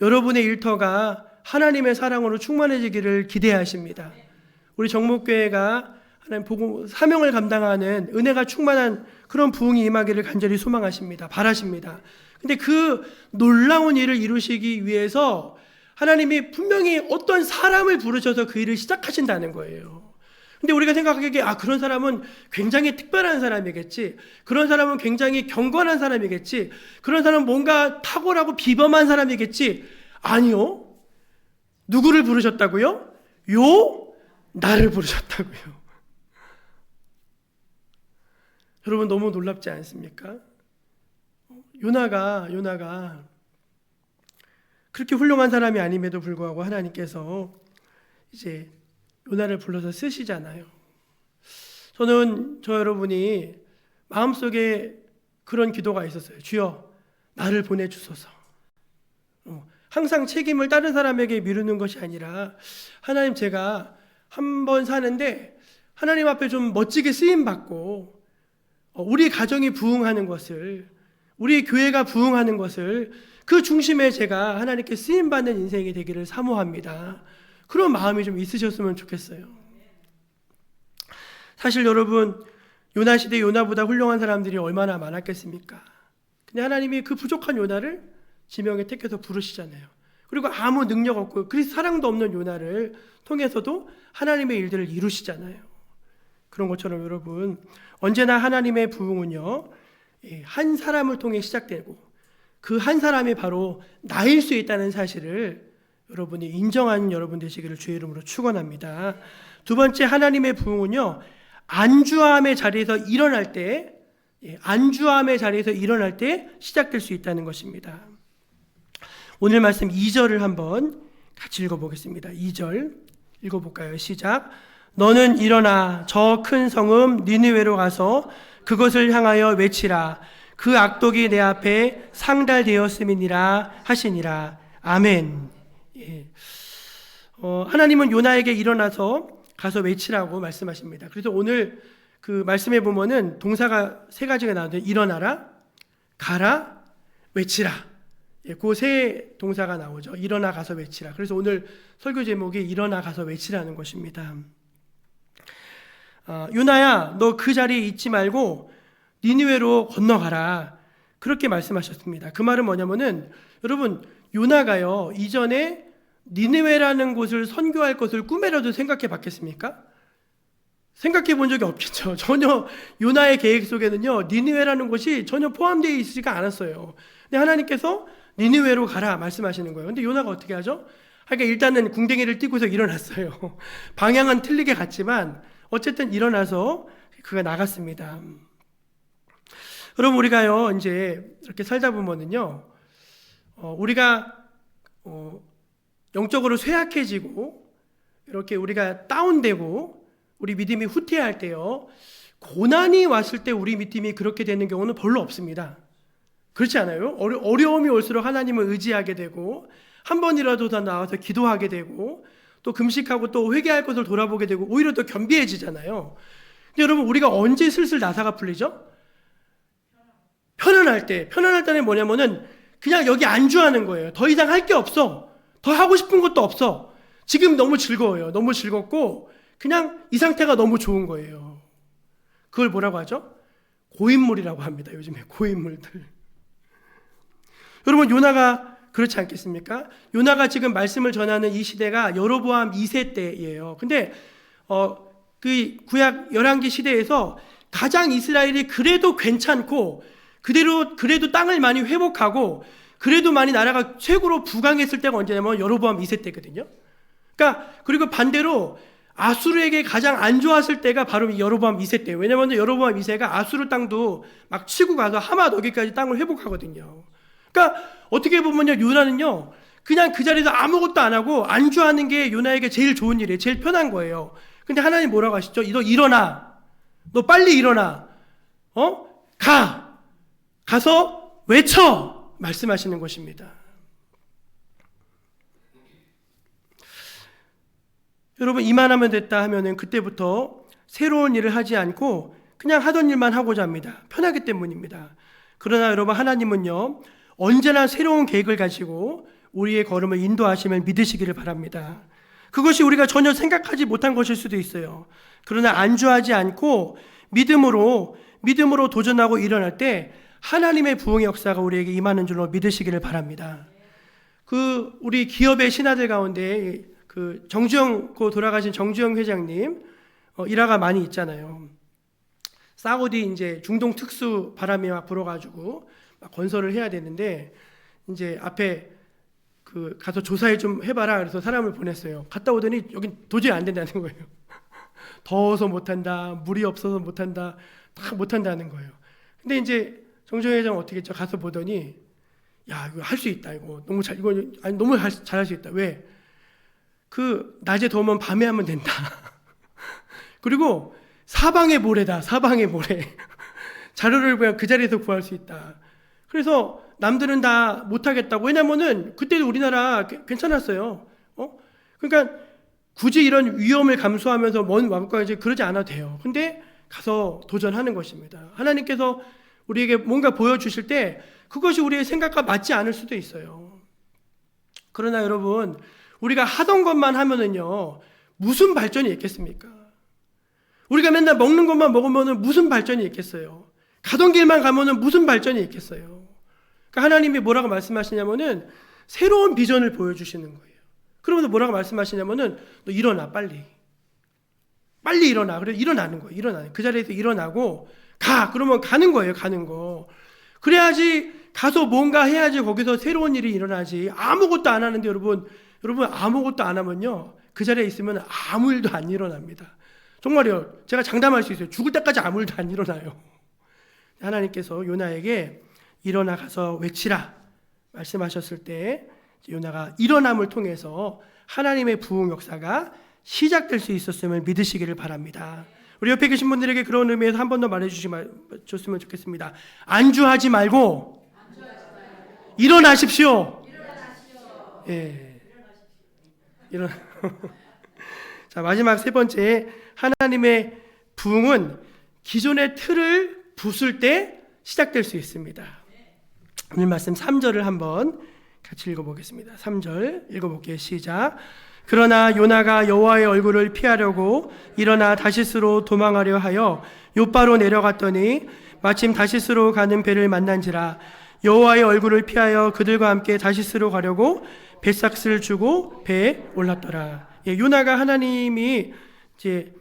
여러분의 일터가 하나님의 사랑으로 충만해지기를 기대하십니다. 우리 정목교회가 하나님 복음 사명을 감당하는 은혜가 충만한 그런 부흥이 임하기를 간절히 소망하십니다. 바라십니다. 근데 그 놀라운 일을 이루시기 위해서 하나님이 분명히 어떤 사람을 부르셔서 그 일을 시작하신다는 거예요. 근데 우리가 생각하기에 그런 사람은 굉장히 특별한 사람이겠지, 그런 사람은 굉장히 경건한 사람이겠지, 그런 사람은 뭔가 탁월하고 비범한 사람이겠지. 아니요. 누구를 부르셨다고요? 나를 부르셨다고요. 여러분, 너무 놀랍지 않습니까? 요나가 그렇게 훌륭한 사람이 아님에도 불구하고 하나님께서 이제 요나를 불러서 쓰시잖아요. 저는 저 여러분이 마음속에 그런 기도가 있었어요. 주여, 나를 보내주소서. 항상 책임을 다른 사람에게 미루는 것이 아니라, 하나님, 제가 한번 사는데 하나님 앞에 좀 멋지게 쓰임받고 우리 가정이 부흥하는 것을, 우리 교회가 부흥하는 것을 그 중심에 제가 하나님께 쓰임받는 인생이 되기를 사모합니다. 그런 마음이 좀 있으셨으면 좋겠어요. 사실 여러분, 요나 시대 요나보다 훌륭한 사람들이 얼마나 많았겠습니까? 근데 하나님이 그 부족한 요나를 지명에 택해서 부르시잖아요. 그리고 아무 능력 없고 그리스도 사랑도 없는 요나를 통해서도 하나님의 일들을 이루시잖아요. 그런 것처럼 여러분, 언제나 하나님의 부흥은요, 한 사람을 통해 시작되고 그 한 사람이 바로 나일 수 있다는 사실을 여러분이 인정하는 여러분 되시기를 주의 이름으로 축원합니다. 두 번째, 하나님의 부흥은요, 안주함의 자리에서 일어날 때 시작될 수 있다는 것입니다. 오늘 말씀 2절을 한번 같이 읽어보겠습니다. 2절 읽어볼까요? 시작. 너는 일어나 저 큰 성읍 니느웨로 가서 그것을 향하여 외치라. 그 악독이 내 앞에 상달되었음이니라 하시니라. 아멘. 하나님은 요나에게 일어나서 가서 외치라고 말씀하십니다. 그래서 오늘 그 말씀에 보면은 동사가 세 가지가 나오는데, 일어나라, 가라, 외치라. 그 세 동사가 나오죠. 일어나 가서 외치라. 그래서 오늘 설교 제목이 일어나 가서 외치라는 것입니다. 요나야, 너 그 자리에 있지 말고 니느웨로 건너가라. 그렇게 말씀하셨습니다. 그 말은 뭐냐면은, 여러분, 요나가요, 이전에 니느웨라는 곳을 선교할 것을 꿈에라도 생각해 봤겠습니까? 생각해 본 적이 없겠죠. 전혀 요나의 계획 속에는요, 니느웨라는 곳이 전혀 포함되어 있지가 않았어요. 근데 하나님께서 니느웨로 가라 말씀하시는 거예요. 근데 요나가 어떻게 하죠? 그러니까 일단은 궁뎅이를 띄고서 일어났어요. 방향은 틀리게 갔지만 어쨌든 일어나서 그가 나갔습니다. 여러분, 우리가요, 이제 이렇게 살다 보면은요, 우리가 영적으로 쇠약해지고 이렇게 우리가 다운되고 우리 믿음이 후퇴할 때요, 고난이 왔을 때 우리 믿음이 그렇게 되는 경우는 별로 없습니다. 그렇지 않아요? 어려움이 올수록 하나님을 의지하게 되고, 한 번이라도 더 나와서 기도하게 되고, 또 금식하고 또 회개할 것을 돌아보게 되고, 오히려 더 겸비해지잖아요. 근데 여러분, 우리가 언제 슬슬 나사가 풀리죠? 편안할 때는 뭐냐면은 그냥 여기 안주하는 거예요. 더 이상 할 게 없어. 더 하고 싶은 것도 없어. 지금 너무 즐거워요. 너무 즐겁고 그냥 이 상태가 너무 좋은 거예요. 그걸 뭐라고 하죠? 고인물이라고 합니다. 요즘에 고인물들. 여러분, 요나가 그렇지 않겠습니까? 요나가 지금 말씀을 전하는 이 시대가 여로보암 2세 때예요. 근데 그 구약 열왕기 시대에서 가장 이스라엘이 그래도 괜찮고 그래도 땅을 많이 회복하고 그래도 많이 나라가 최고로 부강했을 때가 언제냐면 여로보암 2세 때거든요. 그러니까 그리고 반대로 아수르에게 가장 안 좋았을 때가 바로 이 여로보암 2세 때예요. 왜냐하면 여로보암 2세가 아수르 땅도 막 치고 가서 하맛 어기까지 땅을 회복하거든요. 그러니까 어떻게 보면요, 요나는요 그냥 그 자리에서 아무것도 안 하고 안주하는 게 요나에게 제일 좋은 일이에요. 제일 편한 거예요. 근데 하나님 뭐라고 하시죠? 너 일어나. 너 빨리 일어나. 가서 외쳐. 말씀하시는 것입니다. 여러분, 이만하면 됐다 하면은 그때부터 새로운 일을 하지 않고 그냥 하던 일만 하고자 합니다. 편하기 때문입니다. 그러나 여러분, 하나님은요 언제나 새로운 계획을 가지고 우리의 걸음을 인도하심을 믿으시기를 바랍니다. 그것이 우리가 전혀 생각하지 못한 것일 수도 있어요. 그러나 안주하지 않고 믿음으로 도전하고 일어날 때 하나님의 부흥의 역사가 우리에게 임하는 줄로 믿으시기를 바랍니다. 우리 기업의 신하들 가운데 돌아가신 정주영 회장님 일화가 많이 있잖아요. 사우디 이제 중동 특수 바람이 막 불어가지고 막 건설을 해야 되는데 이제 앞에 가서 조사를 좀 해봐라. 그래서 사람을 보냈어요. 갔다 오더니 여긴 도저히 안 된다는 거예요. 더워서 못한다, 물이 없어서 못한다, 다 못한다는 거예요. 근데 이제 정주영 회장 어떻게 했죠? 가서 보더니 야, 이거 할 수 있다. 이거 너무 잘할 수 있다. 왜? 낮에 더우면 밤에 하면 된다. 그리고 사방의 모래다. 사방의 모래. 자료를 그냥 그 자리에서 구할 수 있다. 그래서 남들은 다 못하겠다고. 왜냐면은 그때도 우리나라 괜찮았어요. 그러니까 굳이 이런 위험을 감수하면서 먼 왕국까지 그러지 않아도 돼요. 근데 가서 도전하는 것입니다. 하나님께서 우리에게 뭔가 보여주실 때 그것이 우리의 생각과 맞지 않을 수도 있어요. 그러나 여러분, 우리가 하던 것만 하면은요 무슨 발전이 있겠습니까? 우리가 맨날 먹는 것만 먹으면은 무슨 발전이 있겠어요? 가던 길만 가면은 무슨 발전이 있겠어요? 그러니까 하나님이 뭐라고 말씀하시냐면은 새로운 비전을 보여주시는 거예요. 그러면서 뭐라고 말씀하시냐면은 너 일어나, 빨리 일어나. 그래, 일어나는 거예요. 일어나는. 그 자리에서 일어나고 그러면 가는 거예요. 가는 거. 그래야지 가서 뭔가 해야지 거기서 새로운 일이 일어나지. 아무것도 안 하는데 여러분 아무것도 안 하면요 그 자리에 있으면 아무 일도 안 일어납니다. 정말요. 제가 장담할 수 있어요. 죽을 때까지 아무 일도 안 일어나요. 하나님께서 요나에게 일어나 가서 외치라 말씀하셨을 때 요나가 일어남을 통해서 하나님의 부흥 역사가 시작될 수 있었음을 믿으시기를 바랍니다. 우리 옆에 계신 분들에게 그런 의미에서 한 번 더 말해주셨으면 좋겠습니다. 안주하지 말고 일어나십시오. 예. 자, 마지막 세 번째, 하나님의 부흥은 기존의 틀을 부술 때 시작될 수 있습니다. 오늘 말씀 3절을 한번 같이 읽어보겠습니다. 3절 읽어볼게요. 시작. 그러나 요나가 여호와의 얼굴을 피하려고 일어나 다시스로 도망하려 하여 요바로 내려갔더니 마침 다시스로 가는 배를 만난지라. 여호와의 얼굴을 피하여 그들과 함께 다시스로 가려고 뱃삭스를 주고 배에 올랐더라. 예, 요나가 하나님이 이제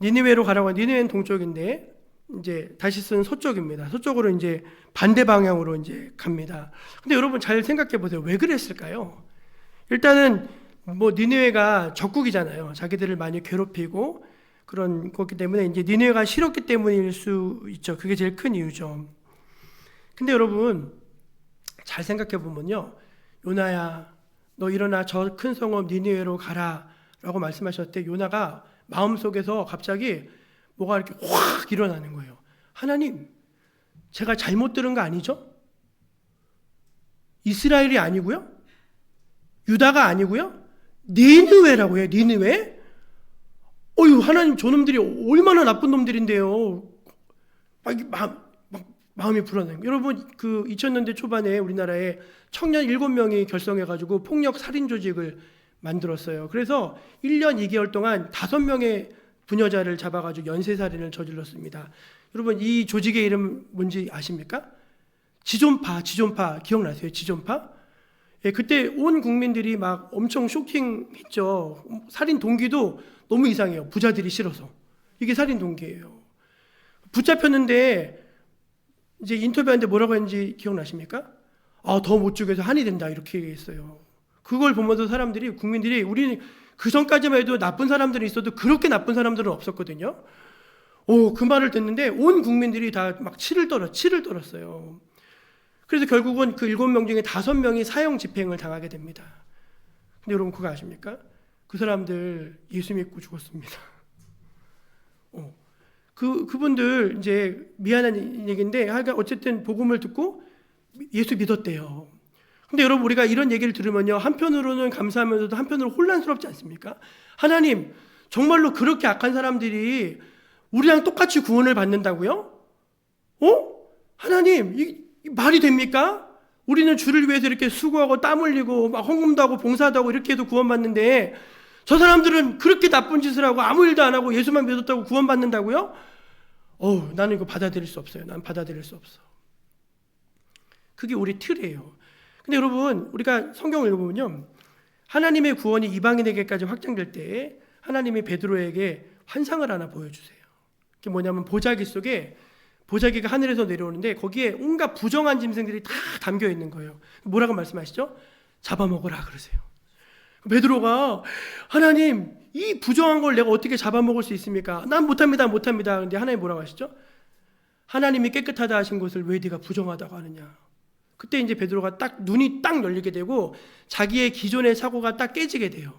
니느웨로 가라고, 니느웨는 동쪽인데 이제 다시스는 서쪽입니다. 서쪽으로 이제 반대 방향으로 이제 갑니다. 근데 여러분 잘 생각해 보세요. 왜 그랬을까요? 일단은 니느웨가 적국이잖아요. 자기들을 많이 괴롭히고 그런 거기 때문에 이제 니느웨가 싫었기 때문일 수 있죠. 그게 제일 큰 이유죠. 근데 여러분 잘 생각해 보면요, 요나야, 너 일어나 저 큰 성읍 니느웨로 가라라고 말씀하셨을 때 요나가 마음속에서 갑자기 뭐가 이렇게 확 일어나는 거예요. 하나님, 제가 잘못 들은 거 아니죠? 이스라엘이 아니고요? 유다가 아니고요? 니느웨라고요. 니느웨? 하나님, 저놈들이 얼마나 나쁜 놈들인데요. 막 마음이 불안해요. 여러분, 그 2000년대 초반에 우리나라에 청년 7명이 결성해가지고 폭력 살인 조직을 만들었어요. 그래서 1년 2개월 동안 5명의 부녀자를 잡아가지고 연쇄살인을 저질렀습니다. 여러분, 이 조직의 이름 뭔지 아십니까? 지존파 기억나세요? 지존파? 예, 그때 온 국민들이 막 엄청 쇼킹했죠. 살인 동기도 너무 이상해요. 부자들이 싫어서. 이게 살인 동기예요. 붙잡혔는데 이제 인터뷰하는데 뭐라고 했는지 기억나십니까? 더 못 죽여서 한이 된다 이렇게 얘기했어요. 그걸 보면서 사람들이, 국민들이, 우리는 그 전까지만 해도 나쁜 사람들이 있어도 그렇게 나쁜 사람들은 없었거든요. 그 말을 듣는데 온 국민들이 다 막 치를 떨었어요. 그래서 결국은 그 7명 중에 5명이 사형 집행을 당하게 됩니다. 근데 여러분 그거 아십니까? 그 사람들 예수 믿고 죽었습니다. 그분들 이제 미안한 얘기인데 하여간 어쨌든 복음을 듣고 예수 믿었대요. 근데 여러분 우리가 이런 얘기를 들으면요, 한편으로는 감사하면서도 한편으로 혼란스럽지 않습니까? 하나님, 정말로 그렇게 악한 사람들이 우리랑 똑같이 구원을 받는다고요? 하나님, 이 말이 됩니까? 우리는 주를 위해서 이렇게 수고하고 땀 흘리고 막 헌금도 하고 봉사도 하고 이렇게 해도 구원받는데 저 사람들은 그렇게 나쁜 짓을 하고 아무 일도 안 하고 예수만 믿었다고 구원받는다고요? 나는 이거 받아들일 수 없어요. 난 받아들일 수 없어. 그게 우리 틀이에요. 근데 여러분, 우리가 성경을 읽어보면요, 하나님의 구원이 이방인에게까지 확장될 때 하나님이 베드로에게 환상을 하나 보여주세요. 그게 뭐냐면 보자기 속에, 보자기가 하늘에서 내려오는데 거기에 온갖 부정한 짐승들이 다 담겨 있는 거예요. 뭐라고 말씀하시죠? 잡아먹으라 그러세요. 베드로가, 하나님, 이 부정한 걸 내가 어떻게 잡아먹을 수 있습니까? 난 못합니다. 근데 하나님 뭐라고 하시죠? 하나님이 깨끗하다 하신 것을 왜 네가 부정하다고 하느냐? 그때 이제 베드로가 눈이 딱 열리게 되고 자기의 기존의 사고가 딱 깨지게 돼요.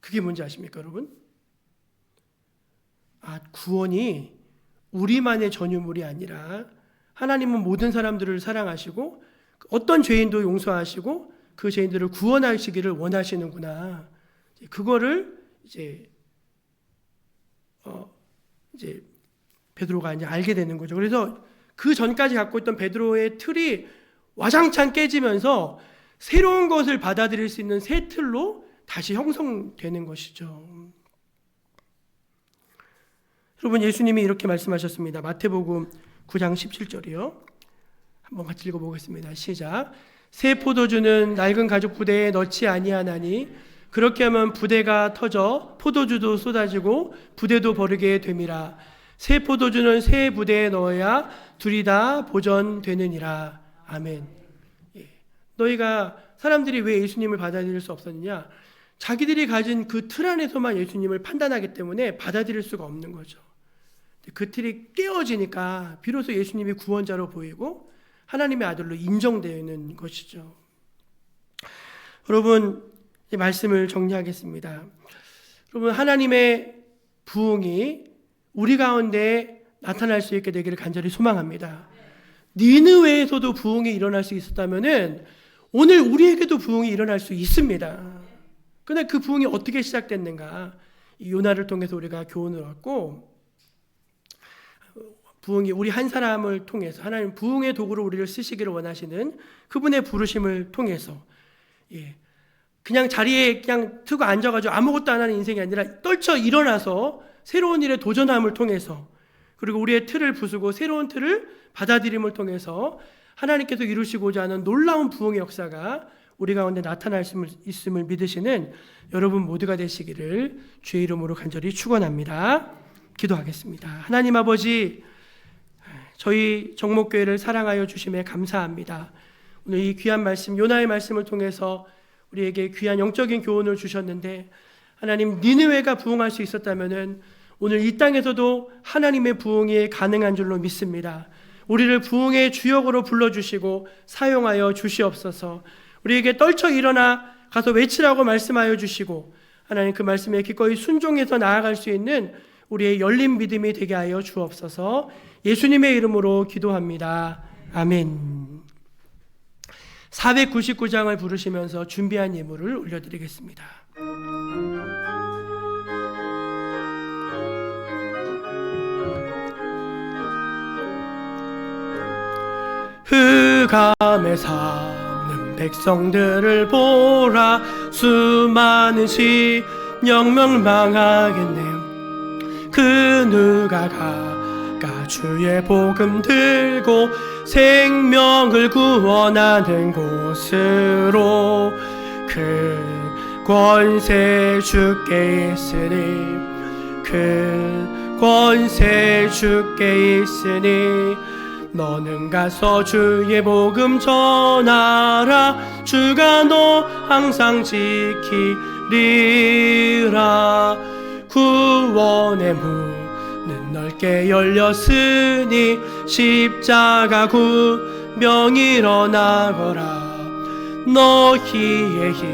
그게 뭔지 아십니까, 여러분? 구원이 우리만의 전유물이 아니라 하나님은 모든 사람들을 사랑하시고 어떤 죄인도 용서하시고 그 죄인들을 구원하시기를 원하시는구나. 그거를 이제 베드로가 이제 알게 되는 거죠. 그래서 그 전까지 갖고 있던 베드로의 틀이 와장창 깨지면서 새로운 것을 받아들일 수 있는 새 틀로 다시 형성되는 것이죠. 여러분, 예수님이 이렇게 말씀하셨습니다. 마태복음 9장 17절이요. 한번 같이 읽어보겠습니다. 시작. 새 포도주는 낡은 가죽 부대에 넣지 아니하나니 그렇게 하면 부대가 터져 포도주도 쏟아지고 부대도 버리게 됨이라. 새 포도주는 새 부대에 넣어야 둘이 다 보전되느니라. 아멘. 너희가, 사람들이 왜 예수님을 받아들일 수 없었느냐? 자기들이 가진 그 틀 안에서만 예수님을 판단하기 때문에 받아들일 수가 없는 거죠. 그 틀이 깨어지니까 비로소 예수님이 구원자로 보이고 하나님의 아들로 인정되는 것이죠. 여러분, 이 말씀을 정리하겠습니다. 여러분, 하나님의 부흥이 우리 가운데 나타날 수 있게 되기를 간절히 소망합니다. 니느웨에서도 부흥이 일어날 수 있었다면은 오늘 우리에게도 부흥이 일어날 수 있습니다. 그런데 그 부흥이 어떻게 시작됐는가? 이 요나를 통해서 우리가 교훈을 얻고, 부흥이 우리 한 사람을 통해서 하나님 부흥의 도구로 우리를 쓰시기를 원하시는 그분의 부르심을 통해서, 그냥 자리에 그냥 트고 앉아가지고 아무것도 안 하는 인생이 아니라 떨쳐 일어나서 새로운 일에 도전함을 통해서, 그리고 우리의 틀을 부수고 새로운 틀을 받아들임을 통해서 하나님께서 이루시고자 하는 놀라운 부흥의 역사가 우리 가운데 나타날 수 있음을 믿으시는 여러분 모두가 되시기를 주의 이름으로 간절히 축원합니다. 기도하겠습니다. 하나님 아버지, 저희 정목교회를 사랑하여 주심에 감사합니다. 오늘 이 귀한 말씀, 요나의 말씀을 통해서 우리에게 귀한 영적인 교훈을 주셨는데, 하나님, 니느웨가 부흥할 수 있었다면은 오늘 이 땅에서도 하나님의 부흥이 가능한 줄로 믿습니다. 우리를 부흥의 주역으로 불러주시고 사용하여 주시옵소서. 우리에게 떨쳐 일어나 가서 외치라고 말씀하여 주시고, 하나님 그 말씀에 기꺼이 순종해서 나아갈 수 있는 우리의 열린 믿음이 되게 하여 주옵소서. 예수님의 이름으로 기도합니다. 아멘. 499장을 부르시면서 준비한 예물을 올려드리겠습니다. 감에 삼는 백성들을 보라. 수많은 신령 멸망하겠네요. 그 누가 가까 주의 복음 들고 생명을 구원하는 곳으로. 그 권세 주께 있으니, 그 권세 주께 있으니, 너는 가서 주의 복음 전하라. 주가 너 항상 지키리라. 구원의 문은 넓게 열렸으니 십자가 구명 일어나거라. 너희의 힘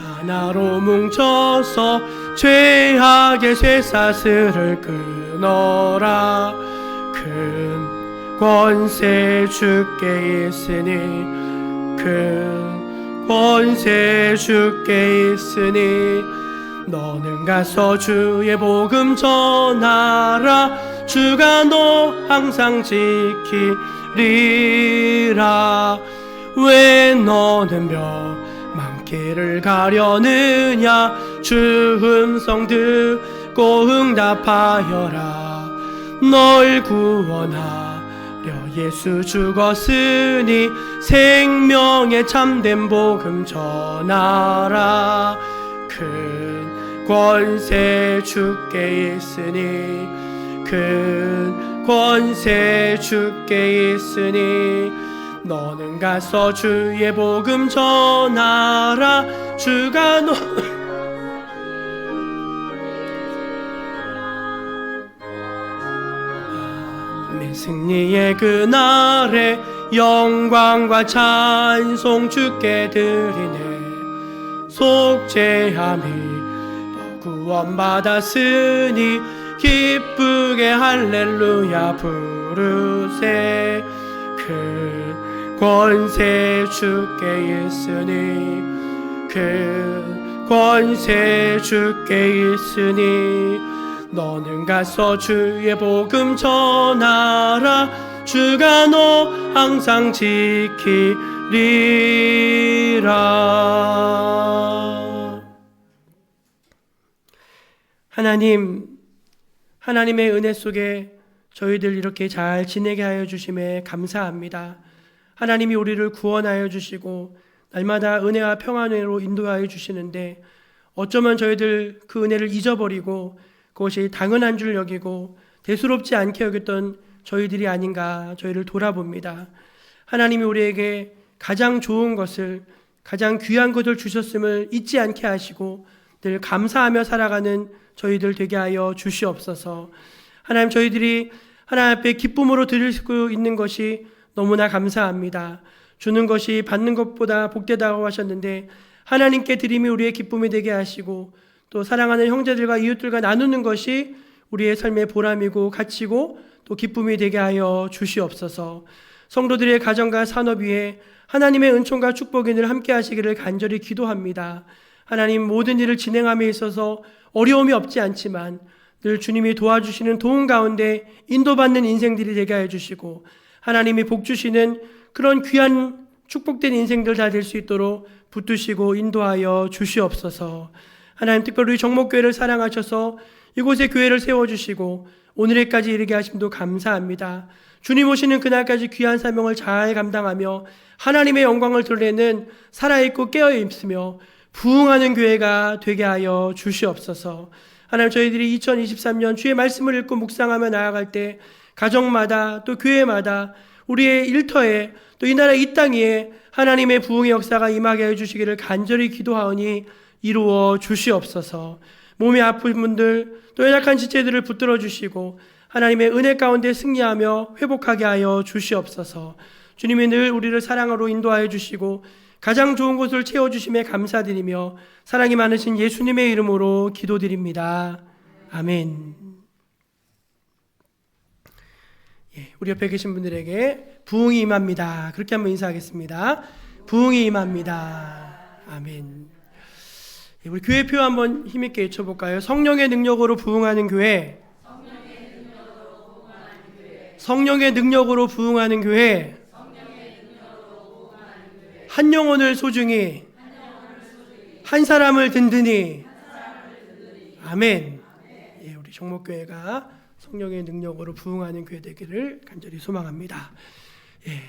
하나로 뭉쳐서 죄악의 쇠사슬을 끊어라. 큰 권세 주께 있으니, 큰 권세 주께 있으니, 너는 가서 주의 복음 전하라. 주가 너 항상 지키리라. 왜 너는 멸망길을 가려느냐. 주 음성 듣고 응답하여라. 널 구원하려 예수 죽었으니 생명의 참된 복음 전하라. 큰 권세 주께 있으니, 큰 권세 주께 있으니, 너는 가서 주의 복음 전하라. 주가 너 승리의 그날에 영광과 찬송 주께 드리네. 속죄함이 구원받았으니 기쁘게 할렐루야 부르세. 그 권세 주께 있으니, 그 권세 주께 있으니, 너는 가서 주의 복음 전하라. 주가 너 항상 지키리라. 하나님의 은혜 속에 저희들 이렇게 잘 지내게 하여 주심에 감사합니다. 하나님이 우리를 구원하여 주시고 날마다 은혜와 평안으로 인도하여 주시는데, 어쩌면 저희들 그 은혜를 잊어버리고 그것이 당연한 줄 여기고 대수롭지 않게 여겼던 저희들이 아닌가 저희를 돌아봅니다. 하나님이 우리에게 가장 좋은 것을, 가장 귀한 것을 주셨음을 잊지 않게 하시고 늘 감사하며 살아가는 저희들 되게 하여 주시옵소서. 하나님, 저희들이 하나님 앞에 기쁨으로 드릴 수 있는 것이 너무나 감사합니다. 주는 것이 받는 것보다 복되다고 하셨는데, 하나님께 드림이 우리의 기쁨이 되게 하시고 또 사랑하는 형제들과 이웃들과 나누는 것이 우리의 삶의 보람이고 가치고 또 기쁨이 되게 하여 주시옵소서. 성도들의 가정과 산업 위에 하나님의 은총과 축복이 늘 함께 하시기를 간절히 기도합니다. 하나님, 모든 일을 진행함에 있어서 어려움이 없지 않지만 늘 주님이 도와주시는 도움 가운데 인도받는 인생들이 되게 하여 주시고, 하나님이 복 주시는 그런 귀한 축복된 인생들 다 될 수 있도록 붙드시고 인도하여 주시옵소서. 하나님, 특별히 우리 정목교회를 사랑하셔서 이곳에 교회를 세워주시고 오늘에까지 이르게 하심도 감사합니다. 주님 오시는 그날까지 귀한 사명을 잘 감당하며 하나님의 영광을 드러내는 살아있고 깨어있으며 부흥하는 교회가 되게 하여 주시옵소서. 하나님, 저희들이 2023년 주의 말씀을 읽고 묵상하며 나아갈 때 가정마다 또 교회마다 우리의 일터에 또 이 나라 이 땅 위에 하나님의 부흥의 역사가 임하게 해주시기를 간절히 기도하오니 이루어 주시옵소서. 몸이 아픈 분들 또 연약한 지체들을 붙들어 주시고 하나님의 은혜 가운데 승리하며 회복하게 하여 주시옵소서. 주님이 늘 우리를 사랑으로 인도하여 주시고 가장 좋은 곳을 채워주심에 감사드리며 사랑이 많으신 예수님의 이름으로 기도드립니다. 아멘. 우리 옆에 계신 분들에게 부흥이 임합니다. 그렇게 한번 인사하겠습니다. 부흥이 임합니다. 아멘. 우리 교회표 한번 힘있게 외쳐볼까요? 성령의 능력으로 부흥하는 교회. 성령의 능력으로 부흥하는 교회. 한 영혼을 소중히, 한 사람을 든든히. 아멘. 예, 우리 종목교회가 성령의 능력으로 부흥하는 교회 되기를 간절히 소망합니다. 예,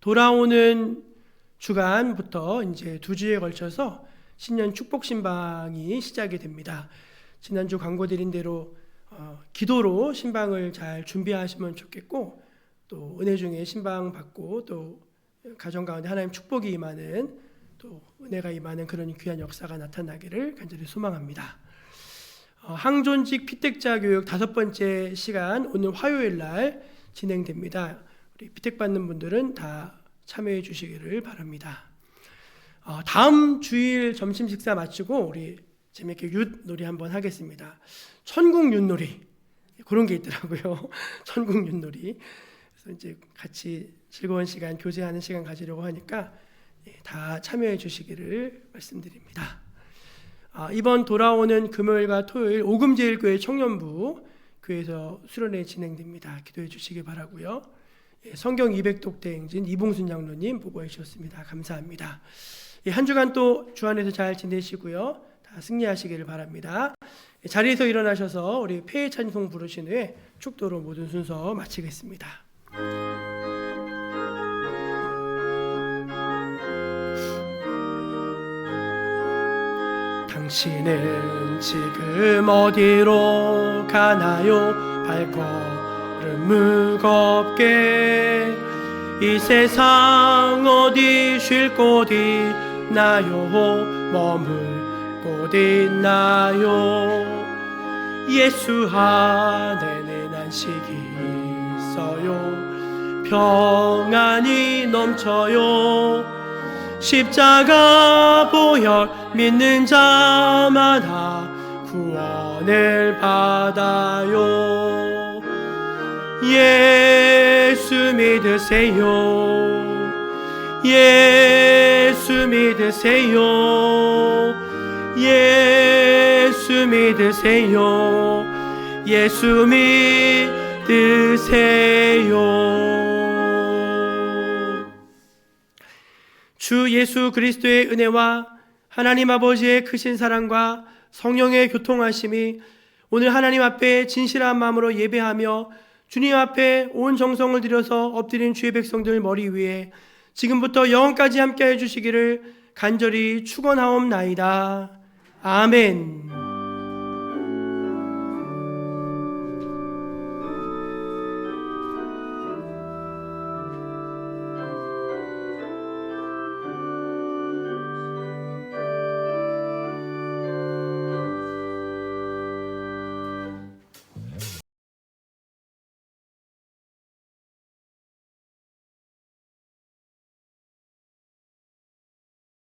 돌아오는 주간부터 이제 2주에 걸쳐서 신년 축복 신방이 시작이 됩니다. 지난주 광고 드린 대로 기도로 신방을 잘 준비하시면 좋겠고, 또 은혜 중에 신방 받고 또 가정 가운데 하나님 축복이 임하는, 또 은혜가 임하는 그런 귀한 역사가 나타나기를 간절히 소망합니다. 항존직 피택자 교육 5번째 시간 오늘 화요일 날 진행됩니다. 우리 피택 받는 분들은 다 참여해 주시기를 바랍니다. 다음 주일 점심 식사 마치고 우리 재밌게 윷놀이 한번 하겠습니다. 천국 윷놀이, 그런 게 있더라고요. 천국 윷놀이. 그래서 이제 같이 즐거운 시간, 교제하는 시간 가지려고 하니까 다 참여해 주시기를 말씀드립니다. 이번 돌아오는 금요일과 토요일 오금제일교회 청년부 교회에서 수련회 진행됩니다. 기도해 주시기 바라고요. 성경 200독 대행진 이봉순 장로님 보고해 주셨습니다. 감사합니다. 한 주간 또 주 안에서 잘 지내시고요. 다 승리하시기를 바랍니다. 자리에서 일어나셔서 우리 폐회 찬송 부르신 후에 축도로 모든 순서 마치겠습니다. 당신은 지금 어디로 가나요? 발걸음 무겁게 이 세상 어디 쉴 곳 있나요? 머물 곳 있나요? 예수 안에는 안식이 있어요. 평안이 넘쳐요. 십자가 보혈 믿는 자마다 구원을 받아요. 예수 믿으세요. 예수 믿으세요. 예수 믿으세요. 예수 믿으세요. 주 예수 그리스도의 은혜와 하나님 아버지의 크신 사랑과 성령의 교통하심이 오늘 하나님 앞에 진실한 마음으로 예배하며 주님 앞에 온 정성을 들여서 엎드린 주의 백성들 머리 위에 지금부터 영원까지 함께해 주시기를 간절히 축원하옵나이다. 아멘.